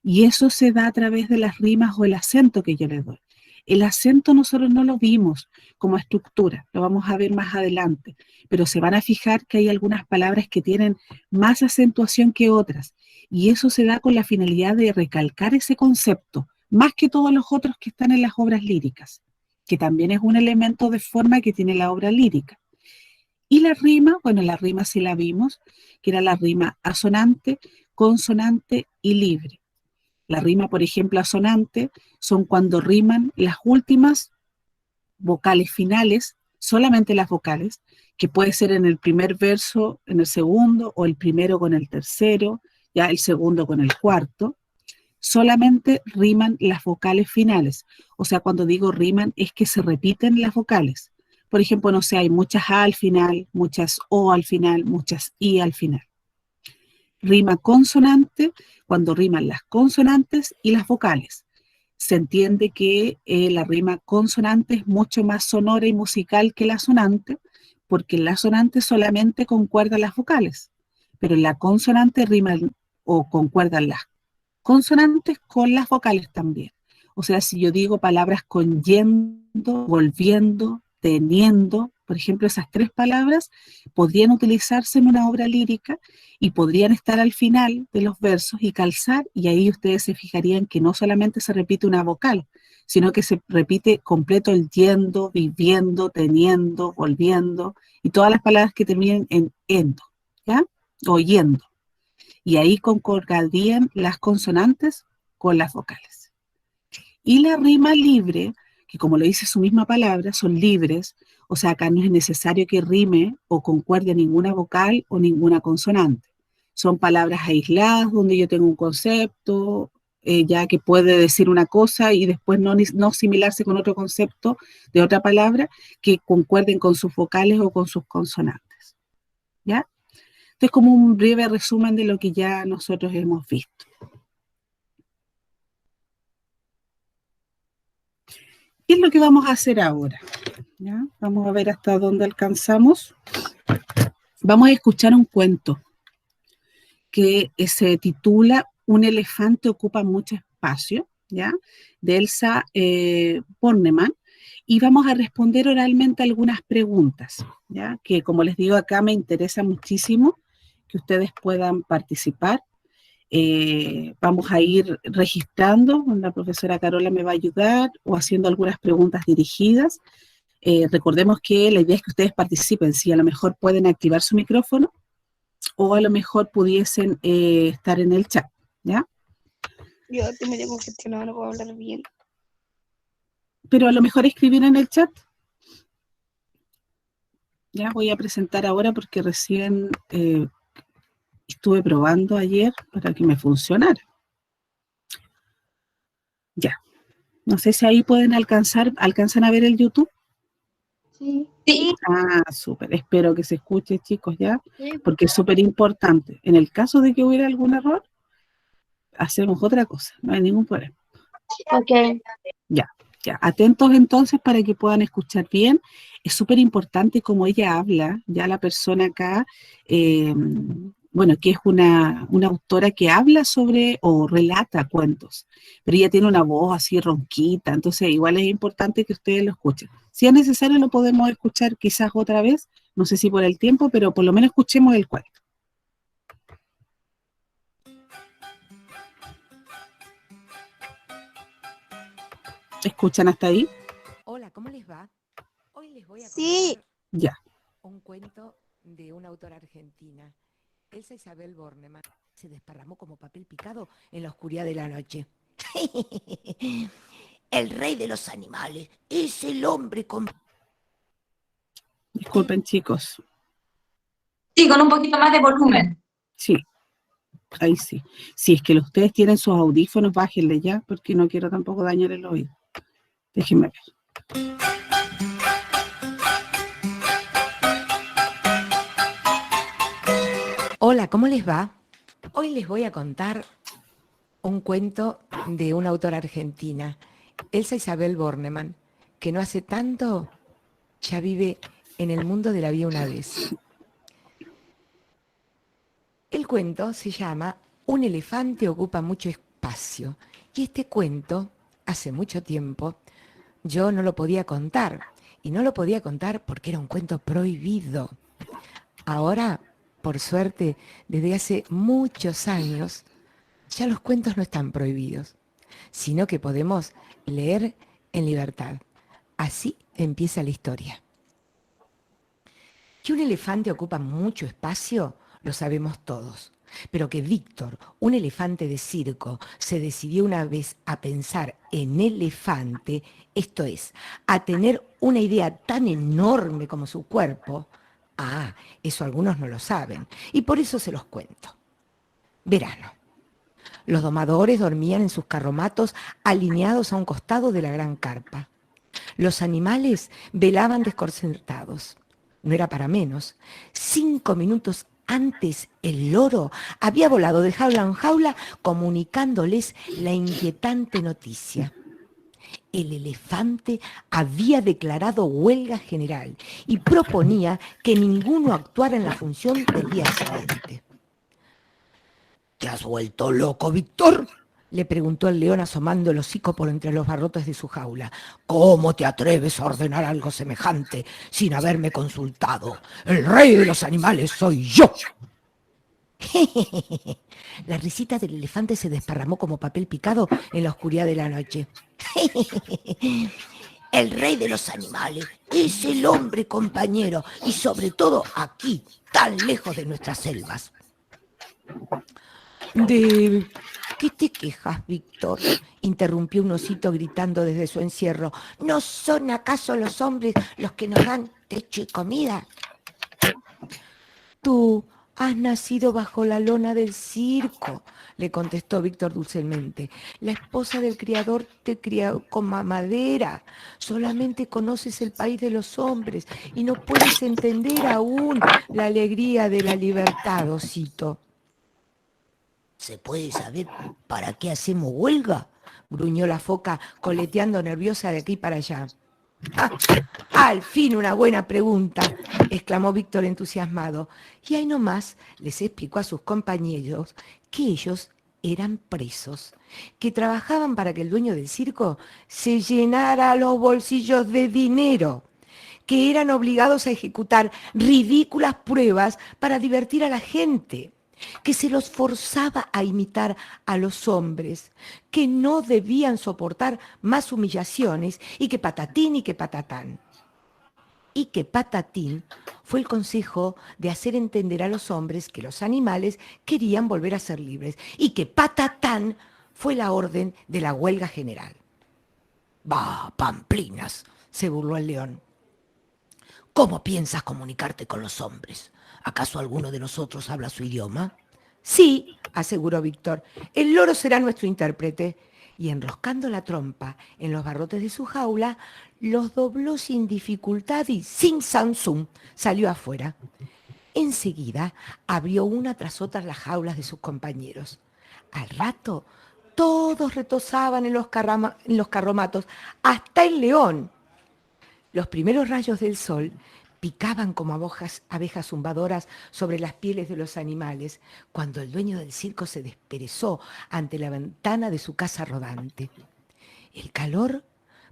Y eso se da a través de las rimas o el acento que yo le doy. El acento nosotros no lo vimos como estructura, lo vamos a ver más adelante, pero se van a fijar que hay algunas palabras que tienen más acentuación que otras, y eso se da con la finalidad de recalcar ese concepto, más que todos los otros que están en las obras líricas, que también es un elemento de forma que tiene la obra lírica. Y la rima, bueno, la rima sí la vimos, que era la rima asonante, consonante y libre. La rima, por ejemplo, asonante son cuando riman las últimas vocales finales, solamente las vocales, que puede ser en el primer verso, en el segundo, o el primero con el tercero, ya el segundo con el cuarto. Solamente riman las vocales finales. O sea, cuando digo riman es que se repiten las vocales. Por ejemplo, no sé, hay muchas A al final, muchas O al final, muchas I al final. Rima consonante, cuando riman las consonantes y las vocales. Se entiende que la rima consonante es mucho más sonora y musical que la sonante, porque en la sonante solamente concuerdan las vocales, pero en la consonante riman o concuerdan las consonantes con las vocales también. O sea, si yo digo palabras con yendo, volviendo, teniendo, por ejemplo, esas 3 palabras podrían utilizarse en una obra lírica y podrían estar al final de los versos y calzar, y ahí ustedes se fijarían que no solamente se repite una vocal, sino que se repite completo el yendo, viviendo, teniendo, volviendo, y todas las palabras que terminen en endo, ¿ya? O yendo. Y ahí concordarían las consonantes con las vocales. Y la rima libre, que como lo dice su misma palabra, son libres, o sea, acá no es necesario que rime o concuerde ninguna vocal o ninguna consonante. Son palabras aisladas donde yo tengo un concepto, ya que puede decir una cosa y después no asimilarse con otro concepto de otra palabra que concuerden con sus vocales o con sus consonantes. ¿Ya? Esto es como un breve resumen de lo que ya nosotros hemos visto. ¿Qué es lo que vamos a hacer ahora? ¿Ya? Vamos a ver hasta dónde alcanzamos. Vamos a escuchar un cuento que se titula Un elefante ocupa mucho espacio, ¿ya? De Elsa Bornemann. Y vamos a responder oralmente algunas preguntas, ¿ya? Que como les digo acá me interesa muchísimo que ustedes puedan participar. Vamos a ir registrando, la profesora Carola me va a ayudar o haciendo algunas preguntas dirigidas. Recordemos que la idea es que ustedes participen, si a lo mejor pueden activar su micrófono o a lo mejor pudiesen estar en el chat, ¿ya? Yo estoy medio congestionado, no puedo hablar bien. Pero a lo mejor escribir en el chat. Ya voy a presentar ahora porque recién estuve probando ayer para que me funcionara. Ya. No sé si ahí pueden alcanzan a ver el YouTube. Sí. Sí, Ah, súper. Espero que se escuche, chicos, ya, Sí. porque es súper importante. En el caso de que hubiera algún error, hacemos otra cosa, no hay ningún problema. Ok. Ya, ya. Atentos entonces para que puedan escuchar bien. Es súper importante cómo ella habla, ya la persona acá, bueno, que es una autora que habla sobre o relata cuentos, pero ella tiene una voz así ronquita, entonces igual es importante que ustedes lo escuchen. Si es necesario lo podemos escuchar quizás otra vez, no sé si por el tiempo, pero por lo menos escuchemos el cuento. ¿Escuchan hasta ahí? Hola, ¿cómo les va? Hoy les voy a Sí. contar Ya. un cuento de una autora argentina, Elsa Isabel Bornemann. Se desparramó como papel picado en la oscuridad de la noche. El rey de los animales es el hombre con... Disculpen, chicos. sí, con un poquito más de volumen. Sí, ahí sí. Si es que ustedes tienen sus audífonos, bájenle ya, porque no quiero tampoco dañar el oído. Déjenme ver. Hola, ¿cómo les va? Hoy les voy a contar un cuento de una autora argentina, Elsa Isabel Bornemann, que no hace tanto ya vive en el mundo de la vida una vez. El cuento se llama Un elefante ocupa mucho espacio. Y este cuento, hace mucho tiempo, yo no lo podía contar. Y no lo podía contar porque era un cuento prohibido. Ahora, por suerte, desde hace muchos años, ya los cuentos no están prohibidos, sino que podemos leer en libertad. Así empieza la historia. Que un elefante ocupa mucho espacio, lo sabemos todos. Pero que Víctor, un elefante de circo, se decidió una vez a pensar en elefante, esto es, a tener una idea tan enorme como su cuerpo, eso algunos no lo saben, y por eso se los cuento. Verano. Los domadores dormían en sus carromatos alineados a un costado de la gran carpa. Los animales velaban desconcertados. No era para menos. 5 minutos antes, el loro había volado de jaula en jaula comunicándoles la inquietante noticia. El elefante había declarado huelga general y proponía que ninguno actuara en la función del día siguiente. ¿Te has vuelto loco, Víctor?, le preguntó el león asomando el hocico por entre los barrotes de su jaula. ¿Cómo te atreves a ordenar algo semejante sin haberme consultado? El rey de los animales soy yo. La risita del elefante se desparramó como papel picado en la oscuridad de la noche. El rey de los animales es el hombre compañero y sobre todo aquí, tan lejos de nuestras selvas. ¿De qué te quejas, Víctor?, interrumpió un osito gritando desde su encierro. ¿No son acaso los hombres los que nos dan techo y comida? Tú has nacido bajo la lona del circo, le contestó Víctor dulcemente. La esposa del criador te crió con mamadera. Solamente conoces el país de los hombres y no puedes entender aún la alegría de la libertad, osito. ¿Se puede saber para qué hacemos huelga?, gruñó la foca, coleteando nerviosa de aquí para allá. Al fin una buena pregunta, exclamó Víctor entusiasmado. Y ahí nomás les explicó a sus compañeros que ellos eran presos que trabajaban para que el dueño del circo se llenara los bolsillos de dinero, que eran obligados a ejecutar ridículas pruebas para divertir a la gente, que se los forzaba a imitar a los hombres, que no debían soportar más humillaciones y que patatín y que patatán. Y que patatín fue el consejo de hacer entender a los hombres que los animales querían volver a ser libres y que patatán fue la orden de la huelga general. «Bah, pamplinas», se burló el león. «¿Cómo piensas comunicarte con los hombres? ¿Acaso alguno de nosotros habla su idioma?» «Sí», aseguró Víctor, «el loro será nuestro intérprete». Y enroscando la trompa en los barrotes de su jaula, los dobló sin dificultad y ¡zim, zam, zum!, salió afuera. Enseguida abrió una tras otra las jaulas de sus compañeros. Al rato, todos retozaban en los carromatos, hasta el león. Los primeros rayos del sol picaban como abejas zumbadoras sobre las pieles de los animales, cuando el dueño del circo se desperezó ante la ventana de su casa rodante. El calor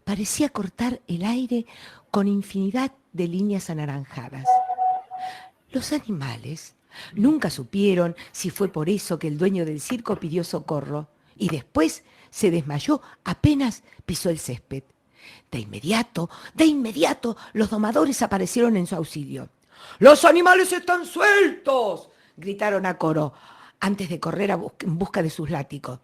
parecía cortar el aire con infinidad de líneas anaranjadas. Los animales nunca supieron si fue por eso que el dueño del circo pidió socorro y después se desmayó apenas pisó el césped. De inmediato, los domadores aparecieron en su auxilio. «¡Los animales están sueltos!», gritaron a coro, antes de correr en busca de sus látigos.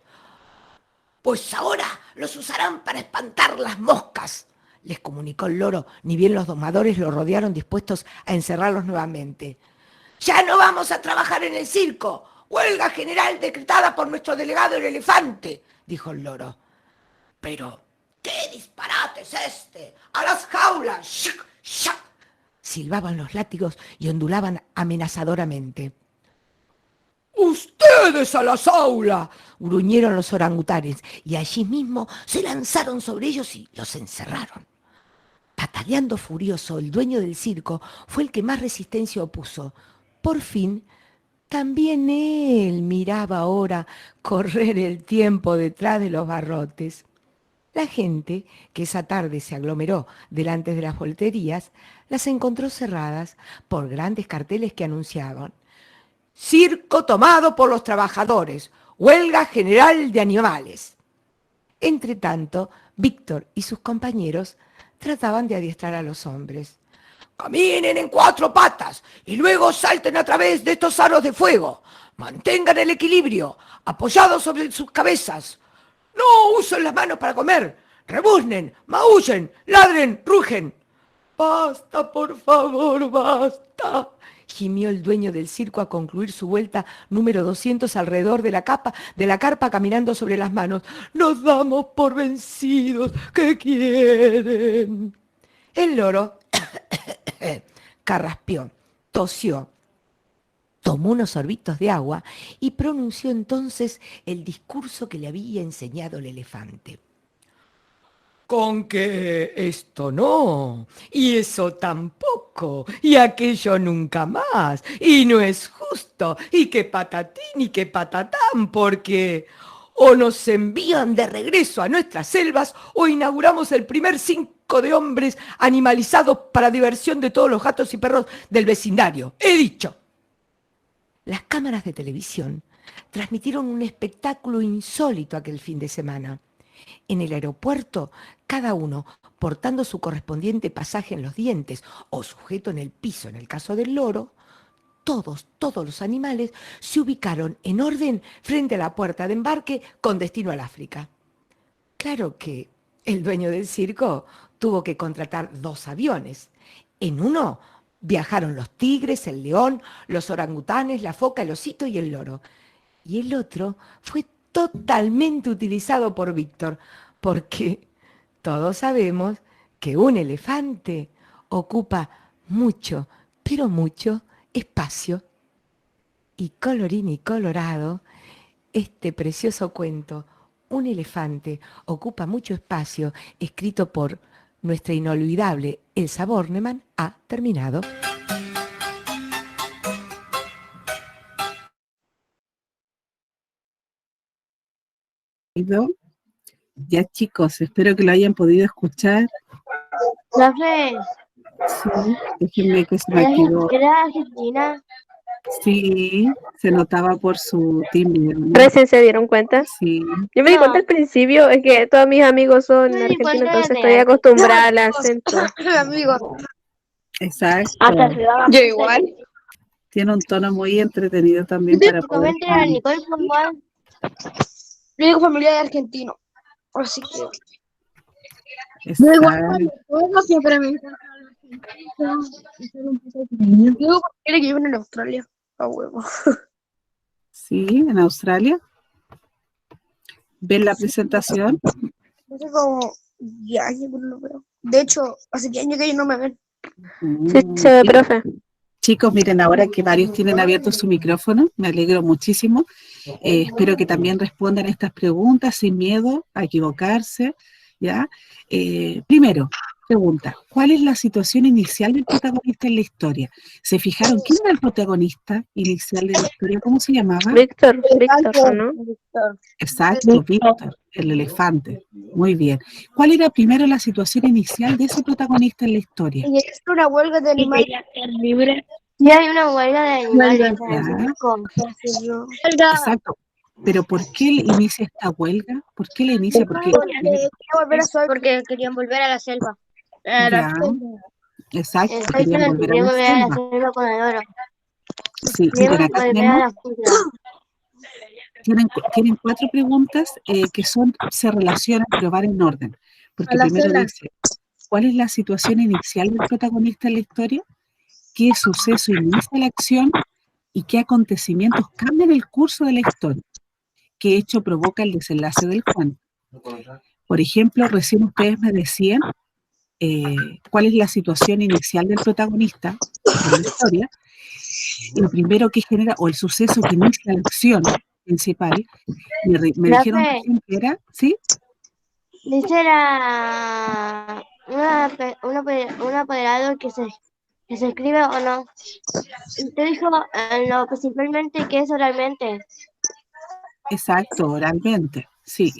«Pues ahora los usarán para espantar las moscas», les comunicó el loro, ni bien los domadores lo rodearon dispuestos a encerrarlos nuevamente. «Ya no vamos a trabajar en el circo. Huelga general decretada por nuestro delegado el elefante», dijo el loro. «Pero ¿qué disparate es este? ¡A las jaulas! ¡Shac, shac!», silbaban los látigos y ondulaban amenazadoramente. «¡Ustedes a las aulas!», gruñeron los orangutanes, y allí mismo se lanzaron sobre ellos y los encerraron. Pataleando furioso, el dueño del circo fue el que más resistencia opuso. Por fin, también él miraba ahora correr el tiempo detrás de los barrotes. La gente, que esa tarde se aglomeró delante de las volterías, las encontró cerradas por grandes carteles que anunciaban: «Circo tomado por los trabajadores, huelga general de animales». Entretanto, Víctor y sus compañeros trataban de adiestrar a los hombres. «Caminen en 4 patas y luego salten a través de estos aros de fuego. Mantengan el equilibrio, apoyados sobre sus cabezas. No usen las manos para comer. Rebuznen, maullen, ladren, rugen». «Basta, por favor, basta», gimió el dueño del circo a concluir su vuelta número 200 alrededor de la carpa caminando sobre las manos. «Nos damos por vencidos. ¿Qué quieren?». El loro carraspeó, tosió, tomó unos sorbitos de agua y pronunció entonces el discurso que le había enseñado el elefante. «Con que esto no, y eso tampoco, y aquello nunca más, y no es justo, y que patatín y que patatán, porque o nos envían de regreso a nuestras selvas o inauguramos el primer circo de hombres animalizados para diversión de todos los gatos y perros del vecindario. He dicho». Las cámaras de televisión transmitieron un espectáculo insólito aquel fin de semana. En el aeropuerto, cada uno portando su correspondiente pasaje en los dientes o sujeto en el piso en el caso del loro, todos los animales se ubicaron en orden frente a la puerta de embarque con destino al África. Claro que el dueño del circo tuvo que contratar 2 aviones. En uno viajaron los tigres, el león, los orangutanes, la foca, el osito y el loro. Y el otro fue totalmente utilizado por Víctor, porque todos sabemos que un elefante ocupa mucho, pero mucho espacio. Y colorín y colorado, este precioso cuento, Un elefante ocupa mucho espacio, escrito por nuestra inolvidable Elsa Bornemann, ha terminado. Ya, chicos, espero que lo hayan podido escuchar. Profe, Sí, déjenme que se me activó. ¿era Argentina? Sí, se notaba por su timbre, ¿no? Recién se dieron cuenta. Sí, Yo me di No. cuenta al principio, es que todos mis amigos son Me di argentinos, cuenta entonces de estoy antes. acostumbrada al acento. Amigo, exacto. Hasta se daba Yo cuenta igual. que- Tiene un tono muy entretenido también para poder Básicamente era Nicole Formal. yo digo familiar argentino. Así que. Exacto. Todo siempre me encanta yo digo porque quiere que viven en Australia. A huevo. Sí, en Australia. ¿Ven la presentación? Hace como 10 años que no lo veo. De hecho, hace 10 años que ellos no me ven. Sí, se ve, Sí. profe. Chicos, miren, ahora que varios tienen abierto su micrófono, me alegro muchísimo. Espero que también respondan estas preguntas sin miedo a equivocarse, ¿ya? Primero, pregunta, ¿cuál es la situación inicial del protagonista en la historia? ¿Se fijaron quién era el protagonista inicial de la historia? ¿Cómo se llamaba? Víctor, ¿o no? Exacto, Víctor, el elefante. Muy bien. ¿Cuál era primero la situación inicial de ese protagonista en la historia? Y es una huelga de animales. Sí, hay una huelga de animales. Ya, Yo. exacto. Pero ¿por qué le inicia esta huelga? ¿Por qué le inicia? Porque Quería volver a su Porque querían volver a la selva. ya, exacto, Estoy querían diciendo que volver a querían la volver a la selva. selva con el oro. Sí, miren, Querían acá volver a tenemos, la jungla. tienen 4 preguntas que se relacionan, pero van en orden. Porque A la primero selva. dice, ¿cuál es la situación inicial del protagonista en la historia? ¿Qué suceso inicia la acción? ¿Y qué acontecimientos cambian el curso de la historia? ¿Qué hecho provoca el desenlace del cuento? Por ejemplo, recién ustedes me decían cuál es la situación inicial del protagonista en la historia. Lo primero que genera, o el suceso que inicia la acción principal, me dijeron Profe, recién que era, ¿sí? dice un apoderado que se escribe o no. Usted dijo lo principalmente que es oralmente. Exacto, oralmente, sí.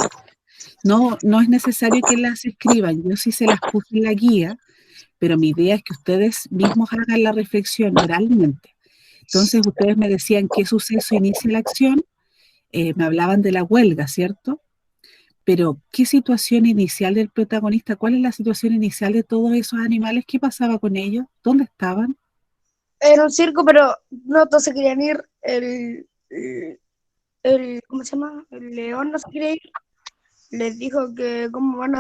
No, no es necesario que las escriban, yo sí se las puse en la guía, pero mi idea es que ustedes mismos hagan la reflexión oralmente. Entonces, ustedes me decían qué suceso inicia la acción, me hablaban de la huelga, ¿cierto? Pero, ¿qué situación inicial del protagonista? ¿Cuál es la situación inicial de todos esos animales? ¿Qué pasaba con ellos? ¿Dónde estaban? Era un circo, pero no todos se querían ir. ¿Cómo se llama? El león no se quería ir. Les dijo que cómo van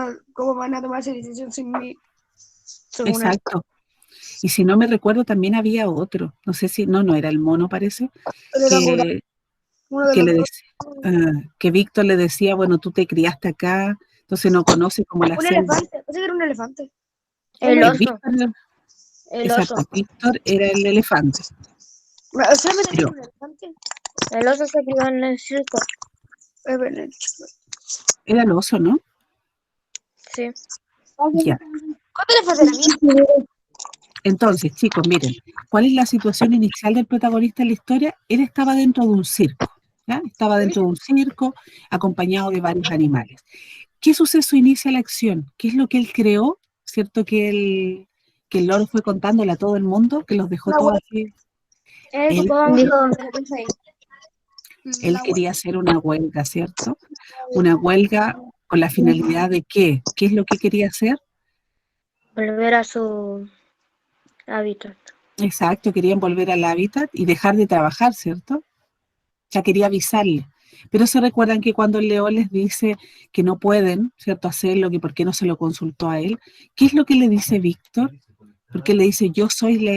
a tomar esa decisión sin mí. Según él. Exacto. Y si no me recuerdo, también había otro. No sé si, no era el mono, parece, Él era que, uno de que los le dos. que Víctor le decía, bueno, tú te criaste acá, entonces no conoces como la Un selva. elefante. Pensé que era un elefante. El Eh, oso. Víctor, El exacto, oso. Víctor era el elefante. ¿Solamente Pero, era un elefante? El oso se crió en el circo. era el oso, ¿no? Sí. Ya. ¿Cuántos elefantes había? Entonces, chicos, miren, ¿cuál es la situación inicial del protagonista en la historia? Él estaba dentro de un circo, ¿ya? Estaba dentro de un circo acompañado de varios animales. ¿Qué suceso inicia la acción? ¿Qué es lo que él creó? ¿Cierto que el loro fue contándole a todo el mundo, que los dejó todos así? Él, él quería hacer una huelga, ¿cierto? Una huelga con la finalidad de ¿qué? ¿Qué es lo que quería hacer? Volver a su hábitat. Exacto, querían volver al hábitat y dejar de trabajar, ¿cierto? Ya quería avisarle. Pero se recuerdan que cuando el león les dice que no pueden, ¿cierto?, hacerlo, que por qué no se lo consultó a él, ¿qué es lo que le dice Víctor? Porque le dice, yo soy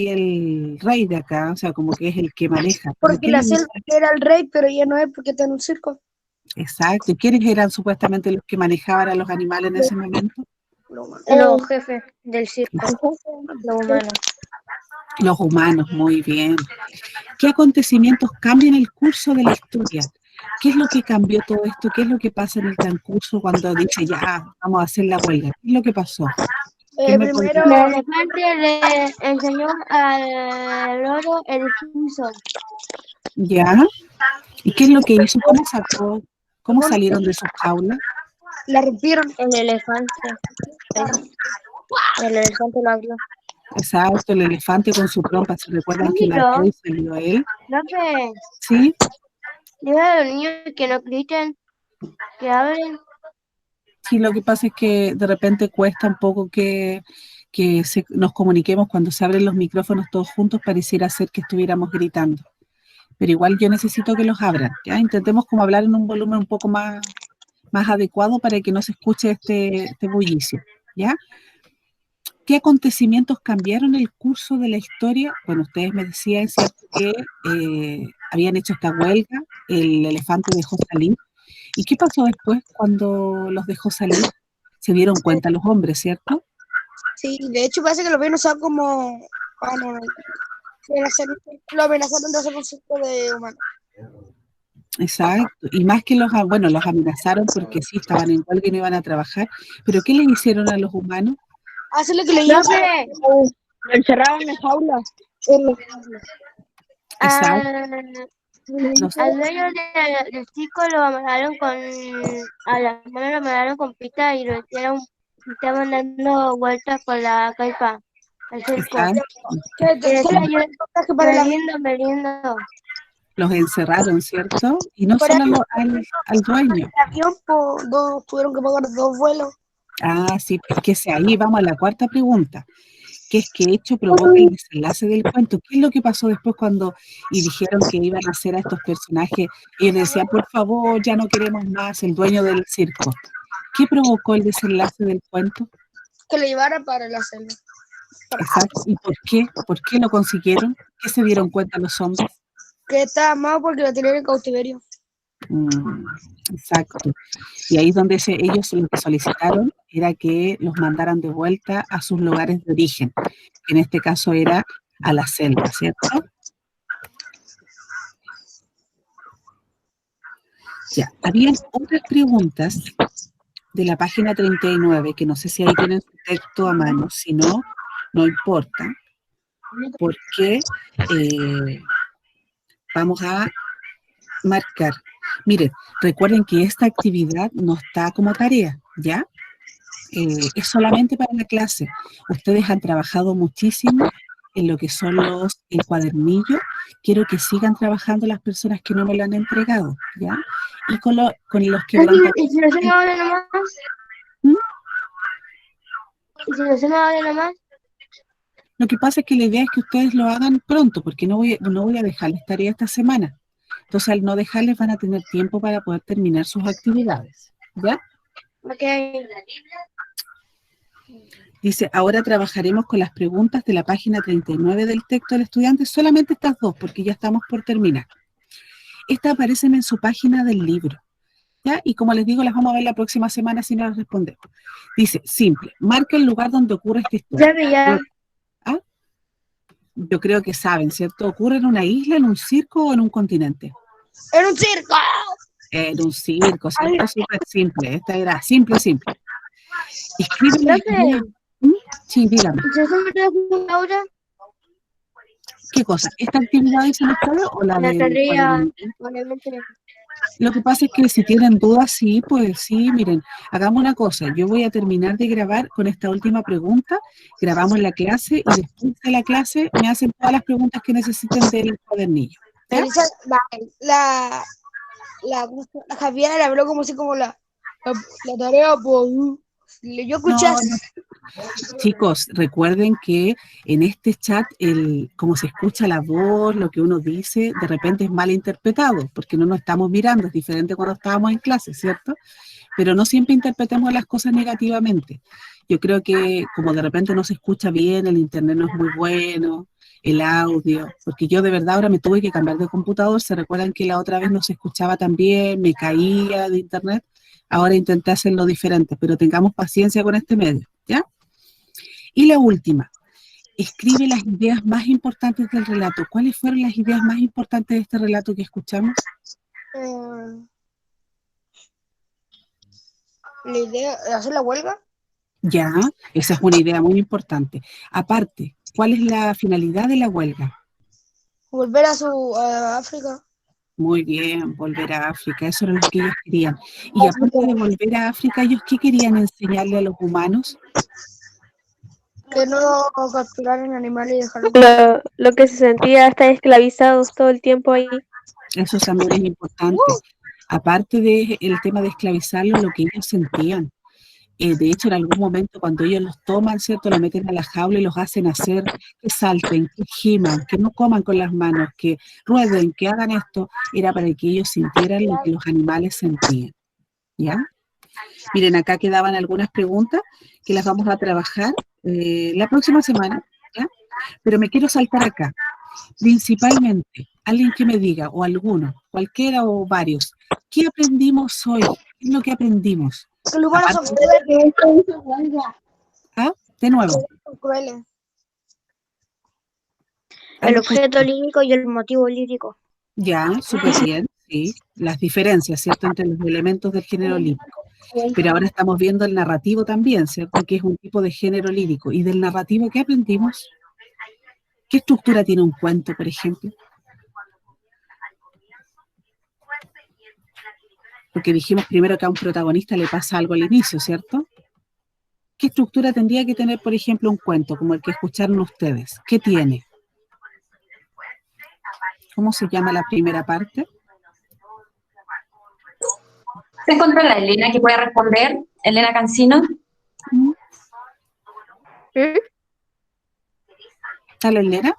el rey de acá, o sea, como que es el que maneja. ¿Pero Porque qué la le dice? selva era el rey, pero ya no es porque está en un circo. Exacto. ¿Y quiénes eran supuestamente los que manejaban a los animales en ese momento? Los jefes del circo. Los humanos. Los humanos, muy bien. ¿Qué acontecimientos cambian el curso de la historia? ¿Qué es lo que cambió todo esto? ¿Qué es lo que pasa en el transcurso cuando dice ya, vamos a hacer la huelga? ¿Qué es lo que pasó? ¿Qué me Primero, El elefante le enseñó al loro el hechizo. ¿Ya? ¿Y qué es lo que hizo? ¿Cómo sacó ¿Cómo salieron de sus jaulas? La rompieron. El elefante. El elefante lo abrió. Exacto, el elefante con su trompa. ¿Se recuerdan que la abrió y salió él? Profe, ¿Sí? dile a los niños que no griten, que hablen. Sí, lo que pasa es que de repente cuesta un poco que nos comuniquemos cuando se abren los micrófonos todos juntos, pareciera ser que estuviéramos gritando. Pero igual yo necesito que los abran, ¿ya? Intentemos como hablar en un volumen un poco más adecuado para que no se escuche este bullicio, ¿ya? ¿Qué acontecimientos cambiaron el curso de la historia? Bueno, ustedes me decían, ¿cierto?, que habían hecho esta huelga, el elefante dejó salir. ¿Y qué pasó después cuando los dejó salir? Se dieron cuenta los hombres, ¿cierto? Sí, de hecho parece que lo ven usado como... Ah, no, no. Lo amenazaron de hacer un circo de humanos. Exacto. Y más que los amenazaron porque sí, estaban en huelga y no iban a trabajar. ¿Pero qué le hicieron a los humanos? Hace lo que le llevan. Profe, Lo encerraron en jaulas. Exacto. al dueño del circo lo amarraron a las manos lo amarraron con pita y lo estaban dando vueltas por la caipa, el circo. Exacto. Meriendo. Los encerraron, ¿cierto? Y no solo al dueño. El avión, tuvieron que pagar 2 vuelos. Ah, sí, es que ahí vamos a la cuarta pregunta. ¿Qué es que hecho provoca el desenlace del cuento? ¿Qué es lo que pasó después cuando dijeron que iban a hacer a estos personajes? Y ellos decían, por favor, ya no queremos más, el dueño del circo. ¿Qué provocó el desenlace del cuento? Que lo llevaran para la selva. Exacto. ¿Y por qué? ¿Por qué lo consiguieron? ¿Qué se dieron cuenta los hombres? Que estaba mal porque lo tenían en cautiverio. Exacto. Y ahí es donde ellos lo que solicitaron era que los mandaran de vuelta a sus lugares de origen, que en este caso era a la selva, ¿cierto? Ya, habían otras preguntas de la página 39, que no sé si ahí tienen su texto a mano, si no, no importa, porque vamos a marcar. Miren, recuerden que esta actividad no está como tarea, ¿ya? Es solamente para la clase. Ustedes han trabajado muchísimo en lo que son el cuadernillo. Quiero que sigan trabajando las personas que no me lo han entregado, ¿ya? Y con los quebrantamientos. ¿Y si no se me abre nomás? ¿Mm? ¿Y si no se me abre nomás? Lo que pasa es que la idea es que ustedes lo hagan pronto, porque no voy a dejarles tarea esta semana. Entonces, al no dejarles, van a tener tiempo para poder terminar sus actividades, ¿ya? Ok. Dice, ahora trabajaremos con las preguntas de la página 39 del texto del estudiante, solamente estas dos, porque ya estamos por terminar. Estas aparecen en su página del libro, ¿ya? Y como les digo, las vamos a ver la próxima semana si no las respondemos. Dice, simple, marca el lugar donde ocurre esta historia. Ya. ¿Ah? Yo creo que saben, ¿cierto? ¿Ocurre en una isla, en un circo o en un continente? ¡En un circo! En un circo, ¿cierto? Súper simple. Esta era simple. Escribe las ideas. Sí, dígame. ¿Y si se me queda ahora? ¿Qué cosa? ¿Esta actividad dice la escuela o la de...? tarea, obviamente. Lo que pasa es que si tienen dudas, sí, pues sí, miren, hagamos una cosa, yo voy a terminar de grabar con esta última pregunta, grabamos la clase y después de la clase me hacen todas las preguntas que necesiten del cuadernillo. ¿Ya? Elisa, la Javiera le habló como si como la tarea, pues, yo escuché así. Chicos, recuerden que en este chat, como se escucha la voz, lo que uno dice, de repente es mal interpretado, porque no nos estamos mirando, es diferente cuando estábamos en clase, ¿cierto? Pero no siempre interpretemos las cosas negativamente. Yo creo que como de repente no se escucha bien, el internet no es muy bueno, el audio, porque yo de verdad ahora me tuve que cambiar de computador, se recuerdan que la otra vez no se escuchaba tan bien, me caía de internet, ahora intenté hacerlo diferente, pero tengamos paciencia con este medio, ¿ya? Y la última, escribe las ideas más importantes del relato. ¿Cuáles fueron las ideas más importantes de este relato que escuchamos? La idea de hacer la huelga. Ya, esa es una idea muy importante. Aparte, ¿cuál es la finalidad de la huelga? Volver a África. Muy bien, volver a África, eso era lo que ellos querían. Y aparte de volver a África, ¿ellos qué querían enseñarle a los humanos? Que no capturaran animales y dejarlos. Lo que se sentía estar esclavizados todo el tiempo ahí. Eso también es importante. Aparte del tema de esclavizarlos, lo que ellos sentían. De hecho, en algún momento cuando ellos los toman, ¿cierto? Los meten a la jaula y los hacen hacer que salten, que giman, que no coman con las manos, que rueden, que hagan esto, era para que ellos sintieran lo que los animales sentían, ¿ya? Miren, acá quedaban algunas preguntas que las vamos a trabajar la próxima semana, ¿ya? Pero me quiero saltar acá. Principalmente, alguien que me diga, o alguno, cualquiera o varios, ¿qué aprendimos hoy? ¿Qué es lo que aprendimos? Que los humanos son crueles. ¿Ah? De nuevo. Son crueles. El objeto lírico y el motivo lírico. Ya, súper bien, sí. Las diferencias, ¿cierto?, entre los elementos del género lírico. Pero ahora estamos viendo el narrativo también, ¿cierto?, que es un tipo de género lírico. ¿Y del narrativo qué aprendimos? ¿Qué estructura tiene un cuento, por ejemplo? Porque dijimos primero que a un protagonista le pasa algo al inicio, ¿cierto? ¿Qué estructura tendría que tener, por ejemplo, un cuento como el que escucharon ustedes? ¿Qué tiene? ¿Cómo se llama la primera parte? ¿Se encuentra la Elena que puede responder? Elena Cancino. ¿Dale, Elena?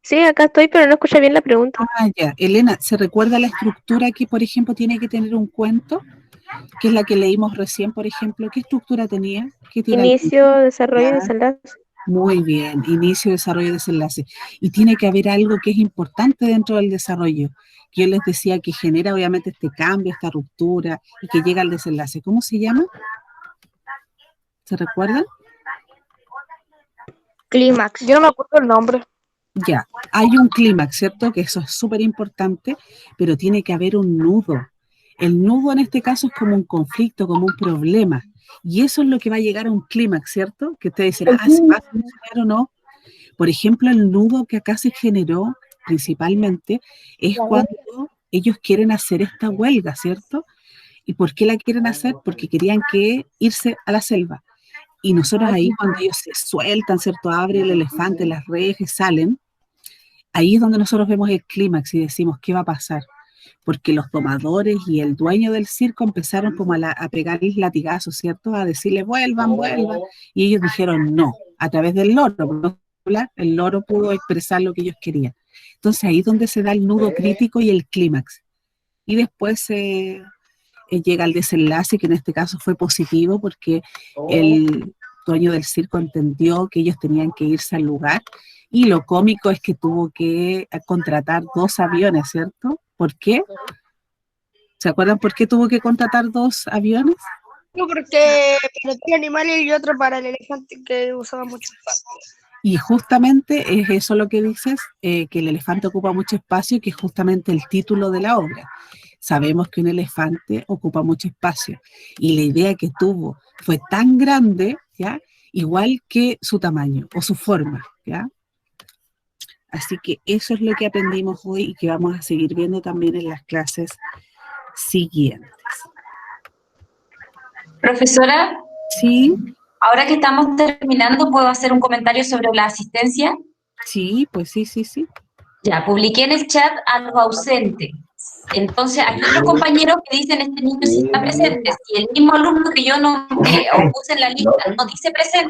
Sí, acá estoy, pero no escuché bien la pregunta. Ah, ya. Elena, ¿se recuerda la estructura que, por ejemplo, tiene que tener un cuento? Que es la que leímos recién, por ejemplo. ¿Qué estructura tenía? ¿Qué tiene Inicio, desarrollo, Ya. desenlace. Muy bien, inicio, desarrollo, desenlace. Y tiene que haber algo que es importante dentro del desarrollo, que yo les decía que genera obviamente este cambio, esta ruptura, y que llega al desenlace. ¿Cómo se llama? ¿Se recuerdan? Clímax. Yo no me acuerdo el nombre. Ya, hay un clímax, ¿cierto? Que eso es súper importante, pero tiene que haber un nudo. El nudo en este caso es como un conflicto, como un problema. Y eso es lo que va a llegar a un clímax, ¿cierto? Que ustedes dicen, ¿se va a solucionar o no? Por ejemplo, el nudo que acá se generó principalmente es cuando ellos quieren hacer esta huelga, ¿cierto? ¿Y por qué la quieren hacer? Porque querían que irse a la selva. Y nosotros ahí, cuando ellos se sueltan, ¿cierto? Abre el elefante, las rejas, salen. Ahí es donde nosotros vemos el clímax y decimos, ¿qué va a pasar? Porque los domadores y el dueño del circo empezaron como a pegarles latigazos, ¿cierto? A decirles, vuelvan, vuelvan. Y ellos dijeron, no, a través del loro. El loro pudo expresar lo que ellos querían. Entonces ahí es donde se da el nudo crítico y el clímax. Y después llega el desenlace, que en este caso fue positivo, porque el dueño del circo entendió que ellos tenían que irse al lugar. Y lo cómico es que tuvo que contratar 2 aviones, ¿cierto? ¿Por qué? ¿Se acuerdan por qué tuvo que contratar 2 aviones? No, porque para el animal y otro para el elefante que usaba mucho espacio. Y justamente es eso lo que dices, que el elefante ocupa mucho espacio, que es justamente el título de la obra. Sabemos que un elefante ocupa mucho espacio y la idea que tuvo fue tan grande, ¿ya? Igual que su tamaño o su forma, ¿ya? Así que eso es lo que aprendimos hoy y que vamos a seguir viendo también en las clases siguientes. Profesora, Sí, ahora que estamos terminando, ¿puedo hacer un comentario sobre la asistencia? sí, pues sí. Ya, publiqué en el chat algo ausente. Entonces, aquí otros compañeros que dicen este niño sí está presente. Si el mismo alumno que yo nombré o puse en la lista no dice presente,